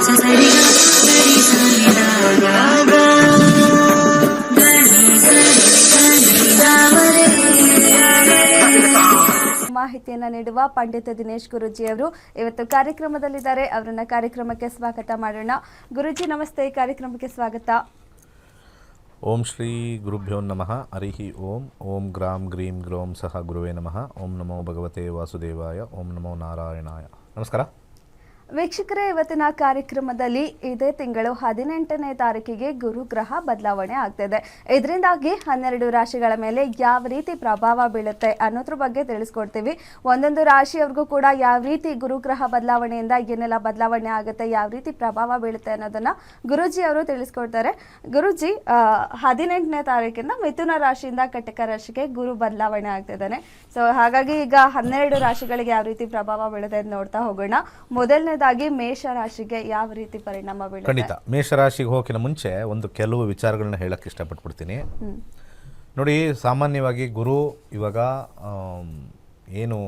ಮಾಹಿತಿಯನ್ನು ನೀಡುವ ಪಂಡಿತ ದಿನೇಶ್ ಗುರೂಜಿ ಅವರು ಇವತ್ತು ಕಾರ್ಯಕ್ರಮದಲ್ಲಿದ್ದಾರೆ. ಅವರನ್ನ ಕಾರ್ಯಕ್ರಮಕ್ಕೆ ಸ್ವಾಗತ ಮಾಡೋಣ. ಗುರೂಜಿ ನಮಸ್ತೆ, ಕಾರ್ಯಕ್ರಮಕ್ಕೆ ಸ್ವಾಗತ. ಓಂ ಶ್ರೀ ಗುರುಭ್ಯೋ ನಮಃ. ಹರಿಹಿ ಓಂ. ಓಂ ಗ್ರಾಂ ಗ್ರೀಂ ಗ್ರೌಂ ಸಹ ಗುರುವೇ ನಮಃ. ಓಂ ನಮೋ ಭಗವತೆ ವಾಸುದೇವಾಯ. ಓಂ ನಮೋ ನಾರಾಯಣಾಯ. ನಮಸ್ಕಾರ ವೀಕ್ಷಕರೇ, ಇವತ್ತಿನ ಕಾರ್ಯಕ್ರಮದಲ್ಲಿ ಇದೇ ತಿಂಗಳು 18ನೇ ತಾರೀಕಿಗೆ ಗುರುಗ್ರಹ ಬದಲಾವಣೆ ಆಗ್ತಿದೆ. ಇದರಿಂದಾಗಿ 12 ರಾಶಿಗಳ ಮೇಲೆ ಯಾವ ರೀತಿ ಪ್ರಭಾವ ಬೀಳುತ್ತೆ ಅನ್ನೋದ್ರ ಬಗ್ಗೆ ತಿಳಿಸ್ಕೊಡ್ತೀವಿ. ಒಂದೊಂದು ರಾಶಿಯವ್ರಿಗೂ ಕೂಡ ಯಾವ ರೀತಿ ಗುರುಗ್ರಹ ಬದಲಾವಣೆಯಿಂದ ಏನೆಲ್ಲ ಬದಲಾವಣೆ ಆಗುತ್ತೆ, ಯಾವ ರೀತಿ ಪ್ರಭಾವ ಬೀಳುತ್ತೆ ಅನ್ನೋದನ್ನ ಗುರೂಜಿ ಅವರು ತಿಳಿಸ್ಕೊಡ್ತಾರೆ. ಗುರೂಜಿ, 18ನೇ ತಾರೀಕಿಂದ ಮಿಥುನ ರಾಶಿಯಿಂದ ಕಟಕ ರಾಶಿಗೆ ಗುರು ಬದಲಾವಣೆ ಆಗ್ತಿದ್ದಾನೆ. ಸೊ ಹಾಗಾಗಿ ಈಗ 12 ರಾಶಿಗಳಿಗೆ ಯಾವ ರೀತಿ ಪ್ರಭಾವ ಬೀಳುತ್ತೆ ಅಂತ ನೋಡ್ತಾ ಹೋಗೋಣ. ಮೊದಲನೇದಾಗಿ ಮೇಷ ರಾಶಿಗೆ ಯಾವ ರೀತಿ ಪರಿಣಾಮ ಬೀಳುತ್ತೆ? ಖಂಡಿತ. ಮೇಷರಾಶಿಗೆ ಹೋಗಿನ ಮುಂಚೆ ಒಂದು ಕೆಲವು ವಿಚಾರಗಳನ್ನ ಹೇಳಕ್ಕೆ ಇಷ್ಟಪಟ್ಬಿಡ್ತೀನಿ. ನೋಡಿ, ಸಾಮಾನ್ಯವಾಗಿ ಗುರು ಇವಾಗ ಏನು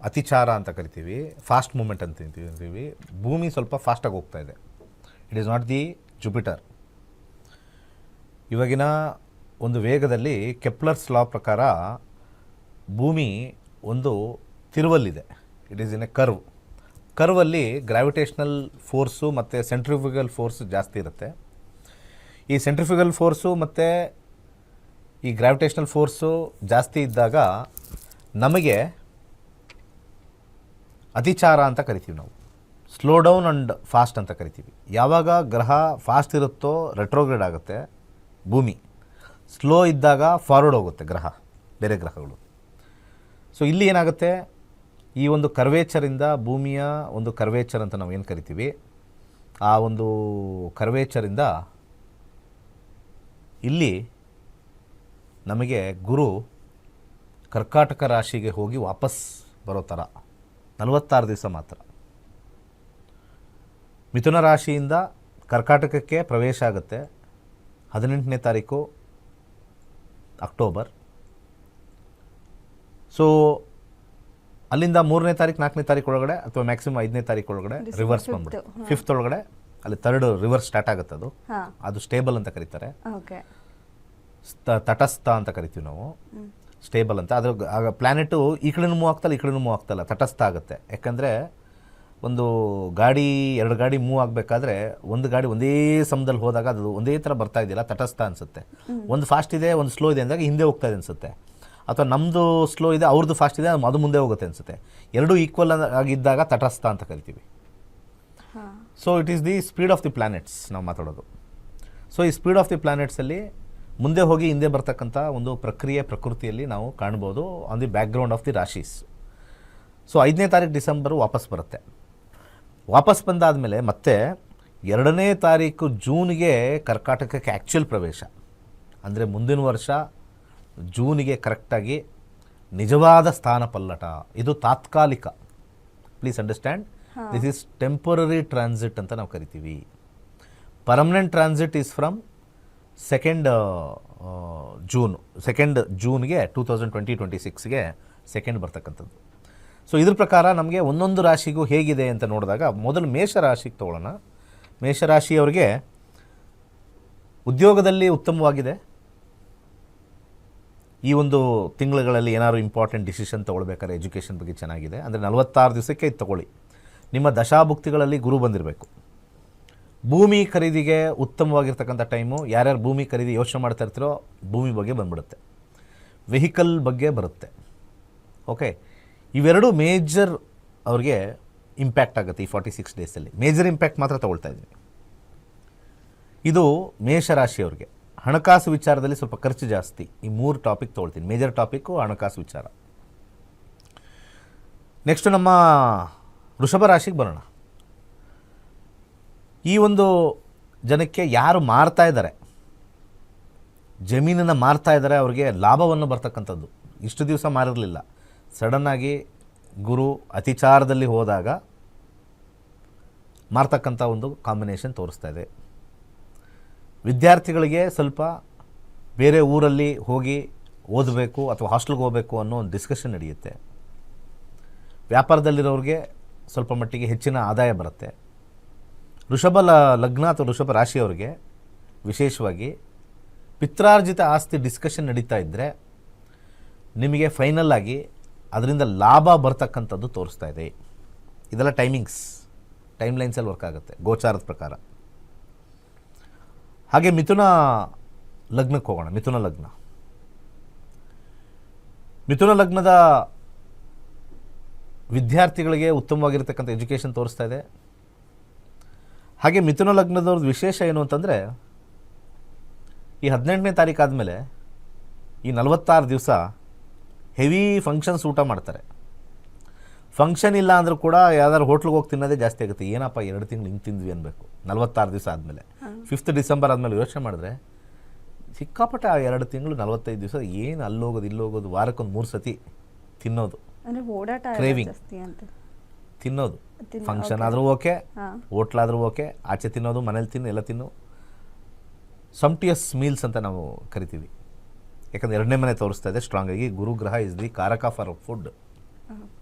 ಅತಿಚಾರ ಅಂತ ಕರಿತೀವಿ, ಫಾಸ್ಟ್ ಮೂಮೆಂಟ್ ಅಂತ ಅಂತೀವಿ. ಭೂಮಿ ಸ್ವಲ್ಪ ಫಾಸ್ಟಾಗಿ ಹೋಗ್ತಾ ಇದೆ. It is not the Jupiter. ಇವಾಗಿನ ಒಂದು ವೇಗದಲ್ಲಿ ಕೆಪ್ಲರ್ಸ್ ಲಾ ಪ್ರಕಾರ ಭೂಮಿ ಒಂದು ತಿರುವಲ್ಲಿದೆ. ಇಟ್ ಈಸ್ ಇನ್ ಎ ಕರ್ವಲ್ಲಿ ಗ್ರಾವಿಟೇಷನಲ್ ಫೋರ್ಸು ಮತ್ತು ಸೆಂಟ್ರಿಫ್ಯೂಗಲ್ ಫೋರ್ಸು ಜಾಸ್ತಿ ಇರುತ್ತೆ. ಈ ಸೆಂಟ್ರಿಫ್ಯೂಗಲ್ ಫೋರ್ಸು ಮತ್ತು ಈ ಗ್ರಾವಿಟೇಷನಲ್ ಫೋರ್ಸು ಜಾಸ್ತಿ ಇದ್ದಾಗ ನಮಗೆ ಅತಿಚಾರ ಅಂತ ಕರಿತೀವಿ ನಾವು. ಸ್ಲೋ ಡೌನ್ ಆ್ಯಂಡ್ ಫಾಸ್ಟ್ ಅಂತ ಕರಿತೀವಿ. ಯಾವಾಗ ಗ್ರಹ ಫಾಸ್ಟ್ ಇರುತ್ತೋ ರೆಟ್ರೋಗ್ರೇಡ್ ಆಗುತ್ತೆ ಭೂಮಿ, ಸ್ಲೋ ಇದ್ದಾಗ ಫಾರ್ವರ್ಡ್ ಹೋಗುತ್ತೆ ಬೇರೆ ಗ್ರಹಗಳು. ಸೊ ಇಲ್ಲಿ ಏನಾಗುತ್ತೆ, ಈ ಒಂದು ಕರ್ವೇಚರಿಂದ, ಭೂಮಿಯ ಒಂದು ಕರ್ವೇಚರ್ ಅಂತ ನಾವು ಏನು ಕರಿತೀವಿ, ಆ ಒಂದು ಕರ್ವೇಚರಿಂದ ಇಲ್ಲಿ ನಮಗೆ ಗುರು ಕರ್ಕಾಟಕ ರಾಶಿಗೆ ಹೋಗಿ ವಾಪಸ್ ಬರೋ ಥರ 46 ದಿವಸ ಮಾತ್ರ. ಮಿಥುನ ರಾಶಿಯಿಂದ ಕರ್ಕಾಟಕಕ್ಕೆ ಪ್ರವೇಶ ಆಗುತ್ತೆ 18ನೇ ತಾರೀಕು ಅಕ್ಟೋಬರ್. ಸೊ ಅಲ್ಲಿಂದ 3ನೇ ತಾರೀಕು 4ನೇ ತಾರೀಕು ಒಳಗಡೆ ಅಥವಾ ಮ್ಯಾಕ್ಸಿಮಮ್ 5ನೇ ತಾರೀಕು ಒಳಗಡೆ ರಿವರ್ಸ್ ಬಂದ್ಬಿಟ್ಟು 5th ಒಳಗಡೆ ಅಲ್ಲಿ 3rd ರಿವರ್ಸ್ ಸ್ಟಾರ್ಟ್ ಆಗುತ್ತೆ. ಅದು ಸ್ಟೇಬಲ್ ಅಂತ ಕರೀತಾರೆ. ತಟಸ್ಥ ಅಂತ ಕರಿತೀವಿ ನಾವು, ಸ್ಟೇಬಲ್ ಅಂತ. ಅದ್ರ ಆಗ ಪ್ಲಾನೆಟು ಈ ಕಡೆನೂ ಮೂವ್ ಆಗ್ತಲ್ಲ, ಈ ಕಡೆನೂ ಮೂವ್ ಆಗ್ತಲ್ಲ, ತಟಸ್ಥ ಆಗುತ್ತೆ. ಯಾಕಂದರೆ ಒಂದು ಗಾಡಿ 2 ಗಾಡಿ ಮೂವ್ ಆಗಬೇಕಾದ್ರೆ ಒಂದು ಗಾಡಿ ಒಂದೇ ಸಮದಲ್ಲಿ ಹೋದಾಗ ಅದು ಒಂದೇ ಥರ ಬರ್ತಾ ಇದೆಯಲ್ಲ, ತಟಸ್ಥ ಅನಿಸುತ್ತೆ. ಒಂದು ಫಾಸ್ಟ್ ಇದೆ, ಒಂದು ಸ್ಲೋ ಇದೆ ಅಂದಾಗ ಹಿಂದೆ ಹೋಗ್ತಾ ಇದೆ ಅನಿಸುತ್ತೆ. ಅಥವಾ ನಮ್ಮದು ಸ್ಲೋ ಇದೆ, ಅವ್ರದ್ದು ಫಾಸ್ಟ್ ಇದೆ, ಅದು ಮುಂದೆ ಹೋಗುತ್ತೆ ಅನಿಸುತ್ತೆ. ಎರಡೂ ಈಕ್ವಲ್ ಆಗಿದ್ದಾಗ ತಟಸ್ಥ ಅಂತ ಕರಿತೀವಿ. So it is the speed of the planets ನಾವು ಮಾತಾಡೋದು. ಸೊ ಈ ಸ್ಪೀಡ್ ಆಫ್ ದಿ ಪ್ಲಾನೆಟ್ಸಲ್ಲಿ ಮುಂದೆ ಹೋಗಿ ಹಿಂದೆ ಬರ್ತಕ್ಕಂಥ ಒಂದು ಪ್ರಕೃತಿಯಲ್ಲಿ ನಾವು ಕಾಣ್ಬೋದು on the background of the ರಾಶೀಸ್. ಸೊ 5ನೇ ತಾರೀಕು ಡಿಸೆಂಬರು ವಾಪಸ್ ಬರುತ್ತೆ. ವಾಪಸ್ ಬಂದಾದಮೇಲೆ ಮತ್ತೆ 2ನೇ ತಾರೀಕು ಜೂನ್ಗೆ ಕರ್ಕಾಟಕಕ್ಕೆ ಆ್ಯಕ್ಚುಯಲ್ ಪ್ರವೇಶ. ಅಂದರೆ ಮುಂದಿನ ವರ್ಷ ಜೂನಿಗೆ ಕರೆಕ್ಟಾಗಿ ನಿಜವಾದ ಸ್ಥಾನ ಪಲ್ಲಟ. ಇದು ತಾತ್ಕಾಲಿಕ. Please understand, this is temporary transit ಅಂತ ನಾವು ಕರಿತೀವಿ. Permanent transit is from 2nd ಜೂನ್ಗೆ 2026ಗೆ 2nd ಬರ್ತಕ್ಕಂಥದ್ದು. ಸೊ ಇದ್ರ ಪ್ರಕಾರ ನಮಗೆ ಒಂದೊಂದು ರಾಶಿಗೂ ಹೇಗಿದೆ ಅಂತ ನೋಡಿದಾಗ ಮೊದಲು ಮೇಷರಾಶಿಗೆ ತೊಗೊಳ್ಳೋಣ. ಮೇಷರಾಶಿಯವರಿಗೆ ಉದ್ಯೋಗದಲ್ಲಿ ಉತ್ತಮವಾಗಿದೆ. ಈ ಒಂದು ತಿಂಗಳುಗಳಲ್ಲಿ ಏನಾದ್ರು ಇಂಪಾರ್ಟೆಂಟ್ ಡಿಸಿಷನ್ ತೊಗೊಳ್ಬೇಕಾದ್ರೆ ಎಜುಕೇಷನ್ ಬಗ್ಗೆ ಚೆನ್ನಾಗಿದೆ. ಅಂದರೆ 46 ದಿವಸಕ್ಕೆ ಇದು ತೊಗೊಳ್ಳಿ. ನಿಮ್ಮ ದಶಾಭುಕ್ತಿಗಳಲ್ಲಿ ಗುರು ಬಂದಿರಬೇಕು. ಭೂಮಿ ಖರೀದಿಗೆ ಉತ್ತಮವಾಗಿರ್ತಕ್ಕಂಥ ಟೈಮು. ಯಾರ್ಯಾರು ಭೂಮಿ ಖರೀದಿ ಯೋಚನೆ ಮಾಡ್ತಾ ಇರ್ತೀರೋ ಭೂಮಿ ಬಗ್ಗೆ ಬಂದ್ಬಿಡುತ್ತೆ, ವೆಹಿಕಲ್ ಬಗ್ಗೆ ಬರುತ್ತೆ. ಓಕೆ, ಇವೆರಡು ಮೇಜರ್ ಅವ್ರಿಗೆ ಇಂಪ್ಯಾಕ್ಟ್ ಆಗುತ್ತೆ ಈ 46 ಡೇಸಲ್ಲಿ. ಮೇಜರ್ ಇಂಪ್ಯಾಕ್ಟ್ ಮಾತ್ರ ತೊಗೊಳ್ತಾ ಇದ್ದೀನಿ. ಇದು ಮೇಷರಾಶಿಯವ್ರಿಗೆ. ಹಣಕಾಸು ವಿಚಾರದಲ್ಲಿ ಸ್ವಲ್ಪ ಖರ್ಚು ಜಾಸ್ತಿ. ಈ 3 ಟಾಪಿಕ್ ತೊಗೊಳ್ತೀನಿ. ಮೇಜರ್ ಟಾಪಿಕ್ಕು ಹಣಕಾಸು ವಿಚಾರ. ನೆಕ್ಸ್ಟು ನಮ್ಮ ವೃಷಭ ರಾಶಿಗೆ ಬರೋಣ. ಈ ಒಂದು ಜನಕ್ಕೆ ಯಾರು ಮಾರ್ತಾ ಇದ್ದಾರೆ, ಜಮೀನನ್ನು ಮಾರ್ತಾ ಇದ್ದಾರೆ, ಅವ್ರಿಗೆ ಲಾಭವನ್ನು ಬರ್ತಕ್ಕಂಥದ್ದು. ಇಷ್ಟು ದಿವಸ ಮಾರಿರಲಿಲ್ಲ, ಸಡನ್ನಾಗಿ ಗುರು ಅತಿಚಾರದಲ್ಲಿ ಹೋದಾಗ ಮಾರ್ತಕ್ಕಂಥ ಒಂದು ಕಾಂಬಿನೇಷನ್ ತೋರಿಸ್ತಾ ಇದೆ. ವಿದ್ಯಾರ್ಥಿಗಳಿಗೆ ಸ್ವಲ್ಪ ಬೇರೆ ಊರಲ್ಲಿ ಹೋಗಿ ಓದಬೇಕು ಅಥವಾ ಹಾಸ್ಟೆಲ್ಗೆ ಹೋಗಬೇಕು ಅನ್ನೋ ಒಂದು ಡಿಸ್ಕಷನ್ ನಡೆಯುತ್ತೆ. ವ್ಯಾಪಾರದಲ್ಲಿರೋರಿಗೆ ಸ್ವಲ್ಪ ಮಟ್ಟಿಗೆ ಹೆಚ್ಚಿನ ಆದಾಯ ಬರುತ್ತೆ. ಲಗ್ನ ಅಥವಾ ವೃಷಭ ರಾಶಿಯವರಿಗೆ ವಿಶೇಷವಾಗಿ ಪಿತ್ರಾರ್ಜಿತ ಆಸ್ತಿ ಡಿಸ್ಕಷನ್ ನಡೀತಾ ಇದ್ದರೆ ನಿಮಗೆ ಫೈನಲ್ ಆಗಿ ಅದರಿಂದ ಲಾಭ ಬರ್ತಕ್ಕಂಥದ್ದು ತೋರಿಸ್ತಾ ಇದೆ. ಇದೆಲ್ಲ ಟೈಮ್ ಲೈನ್ಸಲ್ಲಿ ವರ್ಕ್ ಆಗುತ್ತೆ ಗೋಚಾರದ ಪ್ರಕಾರ. ಹಾಗೆ ಮಿಥುನ ಲಗ್ನಕ್ಕೆ ಹೋಗೋಣ. ಮಿಥುನ ಲಗ್ನದ ವಿದ್ಯಾರ್ಥಿಗಳಿಗೆ ಉತ್ತಮವಾಗಿರ್ತಕ್ಕಂಥ ಎಜುಕೇಷನ್ ತೋರಿಸ್ತಾ ಇದೆ. ಹಾಗೆ ಮಿಥುನ ಲಗ್ನದವ್ರದ್ದು ವಿಶೇಷ ಏನು ಅಂತಂದರೆ ಈ 18ನೇ ತಾರೀಕು ಆದಮೇಲೆ ಈ 46 ದಿವಸ ಹೆವಿ ಫಂಕ್ಷನ್ಸ್ ಊಟ ಮಾಡ್ತಾರೆ. ಫಂಕ್ಷನ್ ಇಲ್ಲ ಅಂದರೂ ಕೂಡ ಯಾವ್ದಾದ್ರು ಹೋಟ್ಲಿಗೆ ಹೋಗಿ ತಿನ್ನೋದೇ ಜಾಸ್ತಿ ಆಗುತ್ತೆ. ಏನಪ್ಪ 2 ತಿಂಗಳು ಹಿಂಗೆ ತಿಂದ್ವಿ ಅನ್ಬೇಕು 46 ದಿವಸ ಆದಮೇಲೆ. 5th ಡಿಸೆಂಬರ್ ಆದಮೇಲೆ ಯೋಚನೆ ಮಾಡಿದ್ರೆ ಸಿಕ್ಕಾಪಟ್ಟೆ ಆ 2 ತಿಂಗಳು 45 ದಿವಸ ಏನು ಅಲ್ಲೋಗೋದು ಇಲ್ಲೋಗೋದು, ವಾರಕ್ಕೊಂದು 3 ಸತಿ ತಿನ್ನೋದು, ಕ್ರೇವಿಂಗ್ ತಿನ್ನೋದು. ಫಂಕ್ಷನ್ ಆದರೂ ಓಕೆ, ಹೋಟ್ಲಾದರೂ ಓಕೆ, ಆಚೆ ತಿನ್ನೋದು, ಮನೇಲಿ ತಿನ್ನು, ಎಲ್ಲ ತಿನ್ನು. ಸಂಪ್ಟಿಯಸ್ ಮೀಲ್ಸ್ ಅಂತ ನಾವು ಕರಿತೀವಿ. ಯಾಕಂದರೆ 2ನೇ ಮನೆ ತೋರಿಸ್ತಾ ಇದೆ ಸ್ಟ್ರಾಂಗ್ ಆಗಿ. ಗುರುಗ್ರಹ ಇಸ್ ದಿ ಕಾರಕ ಫಾರ್ ಫುಡ್.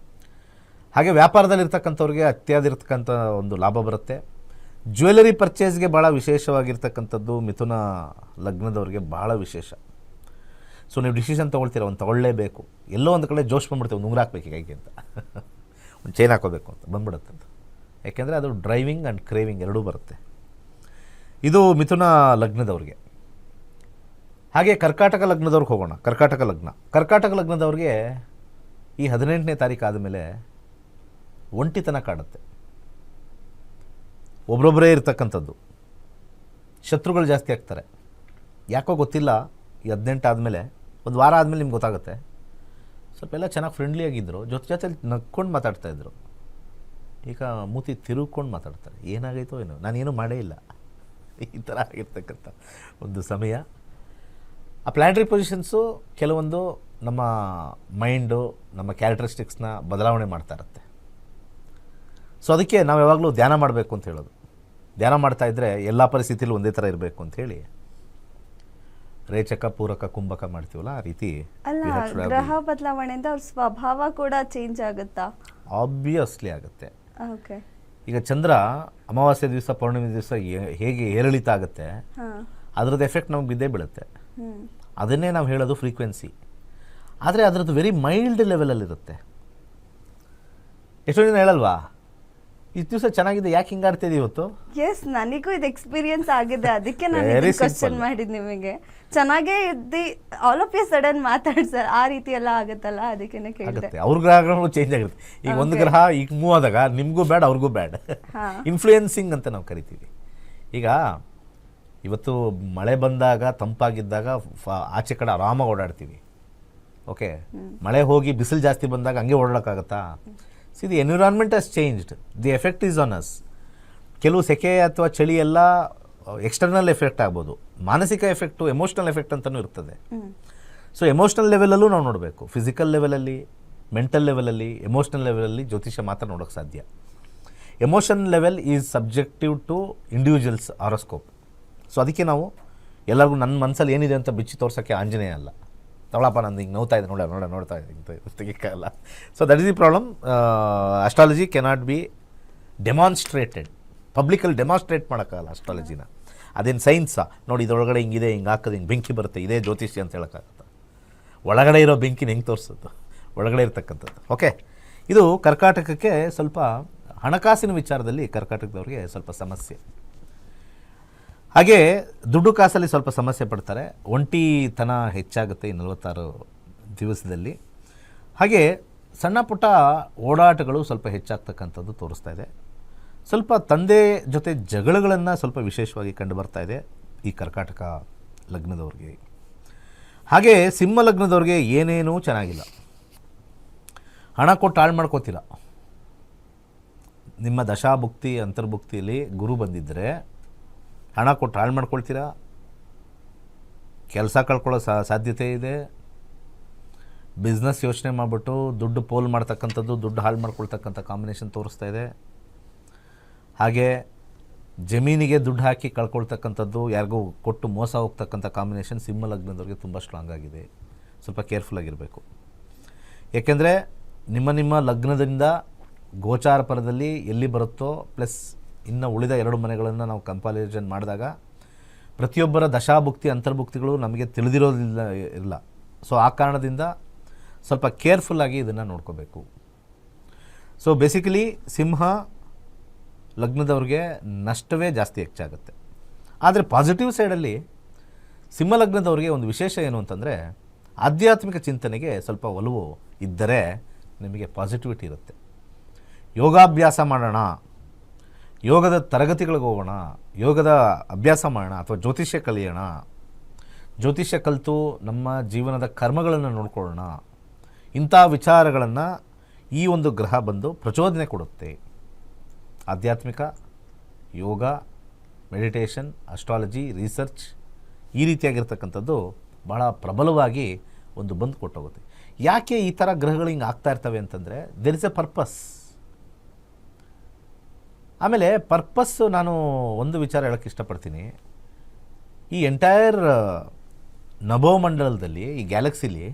ಹಾಗೆ ವ್ಯಾಪಾರದಲ್ಲಿರ್ತಕ್ಕಂಥವ್ರಿಗೆ ಅತ್ಯಾದಿರ್ತಕ್ಕಂಥ ಒಂದು ಲಾಭ ಬರುತ್ತೆ. ಜ್ಯುವೆಲರಿ ಪರ್ಚೇಸ್ಗೆ ಭಾಳ ವಿಶೇಷವಾಗಿರ್ತಕ್ಕಂಥದ್ದು ಮಿಥುನ ಲಗ್ನದವ್ರಿಗೆ ಭಾಳ ವಿಶೇಷ. ಸೊ ನೀವು ಡಿಸಿಷನ್ ತೊಗೊಳ್ತೀರ, ಒಂದು ತೊಗೊಳ್ಳೇಬೇಕು. ಎಲ್ಲೋ ಒಂದು ಕಡೆ ಜೋಶ್ ಬಂದ್ಬಿಡ್ತೀವಿ, ಒಂದು ಉಂಗುರ ಹಾಕ್ಬೇಕು ಕೈಗೆ ಅಂತ, ಒಂದು ಚೈನ್ ಹಾಕೋಬೇಕು ಅಂತ ಬಂದ್ಬಿಡುತ್ತೆ ಅಂತ. ಯಾಕೆಂದರೆ ಅದು ಡ್ರೈವಿಂಗ್ ಆ್ಯಂಡ್ ಕ್ರೇವಿಂಗ್ ಎರಡೂ ಬರುತ್ತೆ. ಇದು ಮಿಥುನ ಲಗ್ನದವ್ರಿಗೆ. ಹಾಗೆ ಕರ್ಕಾಟಕ ಲಗ್ನದವ್ರಿಗೆ ಹೋಗೋಣ. ಕರ್ಕಾಟಕ ಲಗ್ನದವ್ರಿಗೆ ಈ 18ನೇ ತಾರೀಕು ಆದಮೇಲೆ ಒಂಟಿತನ ಕಾಡುತ್ತೆ. ಒಬ್ರೊಬ್ಬರೇ ಇರ್ತಕ್ಕಂಥದ್ದು, ಶತ್ರುಗಳು ಜಾಸ್ತಿ ಆಗ್ತಾರೆ. ಯಾಕೋ ಗೊತ್ತಿಲ್ಲ, ಈ 18 ಆದಮೇಲೆ ಒಂದು ವಾರ ಆದಮೇಲೆ ನಿಮ್ಗೆ ಗೊತ್ತಾಗುತ್ತೆ. ಸ್ವಲ್ಪ ಎಲ್ಲ ಚೆನ್ನಾಗಿ ಫ್ರೆಂಡ್ಲಿಯಾಗಿದ್ದರು, ಜೊತೆಲಿ ನಕ್ಕೊಂಡು ಮಾತಾಡ್ತಾಯಿದ್ರು. ಈಗ ಮೂತಿ ತಿರುಗ್ಕೊಂಡು ಮಾತಾಡ್ತಾರೆ. ಏನಾಗೈತೋ ಏನೋ, ನಾನೇನು ಮಾಡೇ ಇಲ್ಲ, ಈ ಥರ ಆಗಿರ್ತಕ್ಕಂಥ ಒಂದು ಸಮಯ. ಆ ಪ್ಲ್ಯಾನೆಟರಿ ಪೊಸಿಷನ್ಸು ಕೆಲವೊಂದು ನಮ್ಮ ಮೈಂಡು, ನಮ್ಮ ಕ್ಯಾರೆಕ್ಟರಿಸ್ಟಿಕ್ಸ್ನ ಬದಲಾವಣೆ ಮಾಡ್ತಾ ಇರುತ್ತೆ. ಸೊ ಅದಕ್ಕೆ ನಾವು ಯಾವಾಗಲೂ ಧ್ಯಾನ ಮಾಡಬೇಕು ಅಂತ ಹೇಳೋದು. ಧ್ಯಾನ ಮಾಡ್ತಾಯಿದ್ರೆ ಎಲ್ಲ ಪರಿಸ್ಥಿತಿಯಲ್ಲಿ ಒಂದೇ ಥರ ಇರಬೇಕು ಅಂಥೇಳಿ ರೇಚಕ, ಪೂರಕ, ಕುಂಭಕ ಮಾಡ್ತೀವಲ್ಲ, ಆ ರೀತಿ. ಅಲ್ಲ, ಗ್ರಹ ಬದಲಾವಣೆಯಿಂದ ಅವ್ರ ಸ್ವಭಾವ ಕೂಡ ಚೇಂಜ್ ಆಗುತ್ತಾ? ಆಬ್ವಿಯಸ್ಲಿ ಆಗುತ್ತೆ. ಓಕೆ. ಈಗ ಚಂದ್ರ ಅಮಾವಾಸ್ಯೆ ದಿವಸ, ಪೌರ್ಣಿಮೆ ದಿವಸ ಹೇಗೆ ಏರಿಳಿತ ಆಗುತ್ತೆ, ಅದರದ್ದು ಎಫೆಕ್ಟ್ ನಮಗೆ ಬಿದ್ದೇ ಬೀಳುತ್ತೆ. ಅದನ್ನೇ ನಾವು ಹೇಳೋದು ಫ್ರೀಕ್ವೆನ್ಸಿ. ಆದರೆ ಅದರದ್ದು ವೆರಿ ಮೈಲ್ಡ್ ಲೆವೆಲಲ್ಲಿರುತ್ತೆ. ಎಷ್ಟೋ ಜನ ಹೇಳಲ್ವಾ, ಇಷ್ಟು ದಿವಸ ಚೆನ್ನಾಗಿದೆ, ಯಾಕೆ ಹಿಂಗಾಡ್ತಿದ್ದೀವಿ ಇವತ್ತು? ಎಸ್, ನನಗೂ ಇದು ಎಕ್ಸ್ಪೀರಿಯನ್ಸ್ ಆಗಿದೆ. ಅದಕ್ಕೆ ನಾನು ಕ್ವಶನ್ ಮಾಡಿದ್ದು ನಿಮಗೆ. ಚೆನ್ನಾಗೇ ಇದ್ದು ಆಲ್ ಆಫ್ ಎ ಸಡನ್ ಮಾತಾಡ್ಸರ್ ಆ ರೀತಿ ಎಲ್ಲ ಆಗುತ್ತಲ್ಲ, ಅದಕ್ಕೆ ಕೇಳಿದೆ. ಅವ್ರ ಗ್ರಹಗಳು ಚೇಂಜ್ ಆಗಿರುತ್ತೆ. ಈಗ ಒಂದು ಗ್ರಹ ಈಗ ಮೂವ್ ಆದಾಗ ನಿಮಗೂ ಬ್ಯಾಡ್, ಅವ್ರಿಗೂ ಬ್ಯಾಡ್. ಇನ್ಫ್ಲೂಯೆನ್ಸಿಂಗ್ ಅಂತ ನಾವು ಕರಿತೀವಿ. ಈಗ ಇವತ್ತು ಮಳೆ ಬಂದಾಗ, ತಂಪಾಗಿದ್ದಾಗ ಆಚೆ ಕಡೆ ಆರಾಮಾಗಿ ಓಡಾಡ್ತೀವಿ. ಓಕೆ, ಮಳೆ ಹೋಗಿ ಬಿಸಿಲು ಜಾಸ್ತಿ ಬಂದಾಗ ಹಂಗೆ ಓಡಾಡೋಕ್ಕಾಗತ್ತಾ? See, the environment has changed, the effect is on us. ಕೆಲವು ಸೆಕೆ ಅಥವಾ ಚಳಿ ಎಲ್ಲ ಎಕ್ಸ್ಟರ್ನಲ್ ಎಫೆಕ್ಟ್ ಆಗ್ಬೋದು, ಮಾನಸಿಕ ಎಫೆಕ್ಟು, ಎಮೋಷ್ನಲ್ ಎಫೆಕ್ಟ್ ಅಂತಲೂ ಇರ್ತದೆ. ಸೊ ಎಮೋಷ್ನಲ್ ಲೆವೆಲಲ್ಲೂ ನಾವು ನೋಡಬೇಕು. ಫಿಸಿಕಲ್ ಲೆವೆಲಲ್ಲಿ, ಮೆಂಟಲ್ ಲೆವೆಲಲ್ಲಿ, ಎಮೋಷ್ನಲ್ ಲೆವೆಲಲ್ಲಿ ಜ್ಯೋತಿಷ್ಯ ಮಾತ್ರ ನೋಡೋಕ್ಕೆ ಸಾಧ್ಯ. Emotion level is subjective to individuals horoscope. So ಅದಕ್ಕೆ ನಾವು ಎಲ್ಲರಿಗೂ ನನ್ನ ಮನಸ್ಸಲ್ಲಿ ಏನಿದೆ ಅಂತ ಬಿಚ್ಚಿ ತೋರ್ಸೋಕ್ಕೆ ಆಂಜನೇಯ ಅಲ್ಲ. ತಗೊಳಪ್ಪ, ನಂದು ಹಿಂಗೆ ನೋಡ್ತಾ ಇದೆ, ನೋಡ್ತಾ ಇದೆ, ತೆಗಿಯಕ್ಕಾಗಲ್ಲ. So that is the problem. Astrology cannot be demonstrated. Publicly demonstrate ಮಾಡೋಕ್ಕಾಗಲ್ಲ ಅಸ್ಟ್ರಾಲಜಿನ. ಅದೇನು ಸೈನ್ಸಾ? ನೋಡಿ, ಇದರೊಳಗಡೆ ಹಿಂಗಿದೆ, ಹಿಂಗೆ ಹಾಕೋದು, ಹಿಂಗೆ ಬೆಂಕಿ ಬರುತ್ತೆ, ಇದೇ ಜ್ಯೋತಿಷ್ಯ ಅಂತ ಹೇಳೋಕ್ಕಾಗತ್ತೆ? ಒಳಗಡೆ ಇರೋ ಬೆಂಕಿನ ಹೆಂಗೆ ತೋರಿಸುತ್ತೆ? ಒಳಗಡೆ ಇರ್ತಕ್ಕಂಥದ್ದು. ಓಕೆ, ಇದು ಕರ್ಕಾಟಕಕ್ಕೆ ಸ್ವಲ್ಪ ಹಣಕಾಸಿನ ವಿಚಾರದಲ್ಲಿ ಕರ್ಕಾಟಕದವ್ರಿಗೆ ಸ್ವಲ್ಪ ಸಮಸ್ಯೆ. ಹಾಗೆ ದುಡ್ಡು ಕಾಸಲ್ಲಿ ಸ್ವಲ್ಪ ಸಮಸ್ಯೆ ಪಡ್ತಾರೆ. ಒಂಟಿತನ ಹೆಚ್ಚಾಗುತ್ತೆ ಈ 46 ದಿವಸದಲ್ಲಿ. ಹಾಗೆ ಸಣ್ಣ ಪುಟ್ಟ ಓಡಾಟಗಳು ಸ್ವಲ್ಪ ಹೆಚ್ಚಾಗ್ತಕ್ಕಂಥದ್ದು ತೋರಿಸ್ತಾ ಇದೆ. ಸ್ವಲ್ಪ ತಂದೆ ಜೊತೆ ಜಗಳಗಳನ್ನು ಸ್ವಲ್ಪ ವಿಶೇಷವಾಗಿ ಕಂಡು ಬರ್ತಾ ಇದೆ ಈ ಕರ್ಕಾಟಕ ಲಗ್ನದವ್ರಿಗೆ. ಹಾಗೆ ಸಿಂಹ ಲಗ್ನದವ್ರಿಗೆ ಏನೇನೂ ಚೆನ್ನಾಗಿಲ್ಲ. ಹಣ ಕೊಟ್ಟು ಹಾಳು ಮಾಡ್ಕೋತೀರ. ನಿಮ್ಮ ದಶಾಭುಕ್ತಿ ಅಂತರ್ಭುಕ್ತಿಯಲ್ಲಿ ಗುರು ಬಂದಿದ್ದರೆ ಹಣ ಕೊಟ್ಟು ಹಾಳು ಮಾಡ್ಕೊಳ್ತೀರಾ, ಕೆಲಸ ಕಳ್ಕೊಳ್ಳೋ ಸಾಧ್ಯತೆ ಇದೆ. ಬಿಸ್ನೆಸ್ ಯೋಚನೆ ಮಾಡಿಬಿಟ್ಟು ದುಡ್ಡು ಪೋಲ್ ಮಾಡ್ತಕ್ಕಂಥದ್ದು, ದುಡ್ಡು ಹಾಳು ಮಾಡ್ಕೊಳ್ತಕ್ಕಂಥ ಕಾಂಬಿನೇಷನ್ ತೋರಿಸ್ತಾ ಇದೆ. ಹಾಗೆ ಜಮೀನಿಗೆ ದುಡ್ಡು ಹಾಕಿ ಕಳ್ಕೊಳ್ತಕ್ಕಂಥದ್ದು, ಯಾರಿಗೂ ಕೊಟ್ಟು ಮೋಸ ಹೋಗ್ತಕ್ಕಂಥ ಕಾಂಬಿನೇಷನ್ ಸಿಂಹ ಲಗ್ನದವ್ರಿಗೆ ತುಂಬ ಸ್ಟ್ರಾಂಗ್ ಆಗಿದೆ. ಸ್ವಲ್ಪ ಕೇರ್ಫುಲ್ಲಾಗಿರಬೇಕು. ಏಕೆಂದರೆ ನಿಮ್ಮ ಲಗ್ನದಿಂದ ಗೋಚಾರ ಪರದಲ್ಲಿ ಎಲ್ಲಿ ಬರುತ್ತೋ ಪ್ಲಸ್ ಇನ್ನು ಉಳಿದ 2 ಮನೆಗಳನ್ನು ನಾವು ಕಂಪಾರಿಸನ್ ಮಾಡಿದಾಗ ಪ್ರತಿಯೊಬ್ಬರ ದಶಾಭುಕ್ತಿ ಅಂತರ್ಭುಕ್ತಿಗಳು ನಮಗೆ ಇಲ್ಲ. ಸೊ ಆ ಕಾರಣದಿಂದ ಸ್ವಲ್ಪ ಕೇರ್ಫುಲ್ಲಾಗಿ ಇದನ್ನು ನೋಡ್ಕೋಬೇಕು. ಸೊ ಬೇಸಿಕಲಿ ಸಿಂಹ ಲಗ್ನದವ್ರಿಗೆ ನಷ್ಟವೇ ಜಾಸ್ತಿ ಹೆಚ್ಚಾಗುತ್ತೆ. ಆದರೆ ಪಾಸಿಟಿವ್ ಸೈಡಲ್ಲಿ ಸಿಂಹ ಲಗ್ನದವ್ರಿಗೆ ಒಂದು ವಿಶೇಷ ಏನು ಅಂತಂದರೆ ಆಧ್ಯಾತ್ಮಿಕ ಚಿಂತನೆಗೆ ಸ್ವಲ್ಪ ಒಲವು ಇದ್ದರೆ ನಿಮಗೆ ಪಾಸಿಟಿವಿಟಿ ಇರುತ್ತೆ. ಯೋಗಾಭ್ಯಾಸ ಮಾಡೋಣ, ಯೋಗದ ತರಗತಿಗಳಿಗೆ ಹೋಗೋಣ, ಯೋಗದ ಅಭ್ಯಾಸ ಮಾಡೋಣ, ಅಥವಾ ಜ್ಯೋತಿಷ್ಯ ಕಲಿಯೋಣ, ಜ್ಯೋತಿಷ್ಯ ಕಲಿತು ನಮ್ಮ ಜೀವನದ ಕರ್ಮಗಳನ್ನು ನೋಡ್ಕೊಳ್ಳೋಣ, ಇಂಥ ವಿಚಾರಗಳನ್ನು ಈ ಒಂದು ಗ್ರಹ ಬಂದು ಪ್ರಚೋದನೆ ಕೊಡುತ್ತೆ. ಆಧ್ಯಾತ್ಮಿಕ, ಯೋಗ, ಮೆಡಿಟೇಷನ್, ಅಸ್ಟ್ರಾಲಜಿ, ರಿಸರ್ಚ್ ಈ ರೀತಿಯಾಗಿರ್ತಕ್ಕಂಥದ್ದು ಬಹಳ ಪ್ರಬಲವಾಗಿ ಒಂದು ಬಂದು ಕೊಟ್ಟೋಗುತ್ತೆ. ಯಾಕೆ ಈ ಥರ ಗ್ರಹಗಳು ಹಿಂಗೆ ಆಗ್ತಾ ಇರ್ತವೆ ಅಂತಂದರೆ ದೇರ್ ಇಸ್ ಎ ಪರ್ಪಸ್. ಆಮೇಲೆ ಪರ್ಪಸ್ಸು ನಾನು ಒಂದು ವಿಚಾರ ಹೇಳೋಕ್ಕೆ ಇಷ್ಟಪಡ್ತೀನಿ. ಈ ಎಂಟೈರ್ ನಭೋಮಂಡಲದಲ್ಲಿ, ಈ ಗ್ಯಾಲಕ್ಸಿಲಿ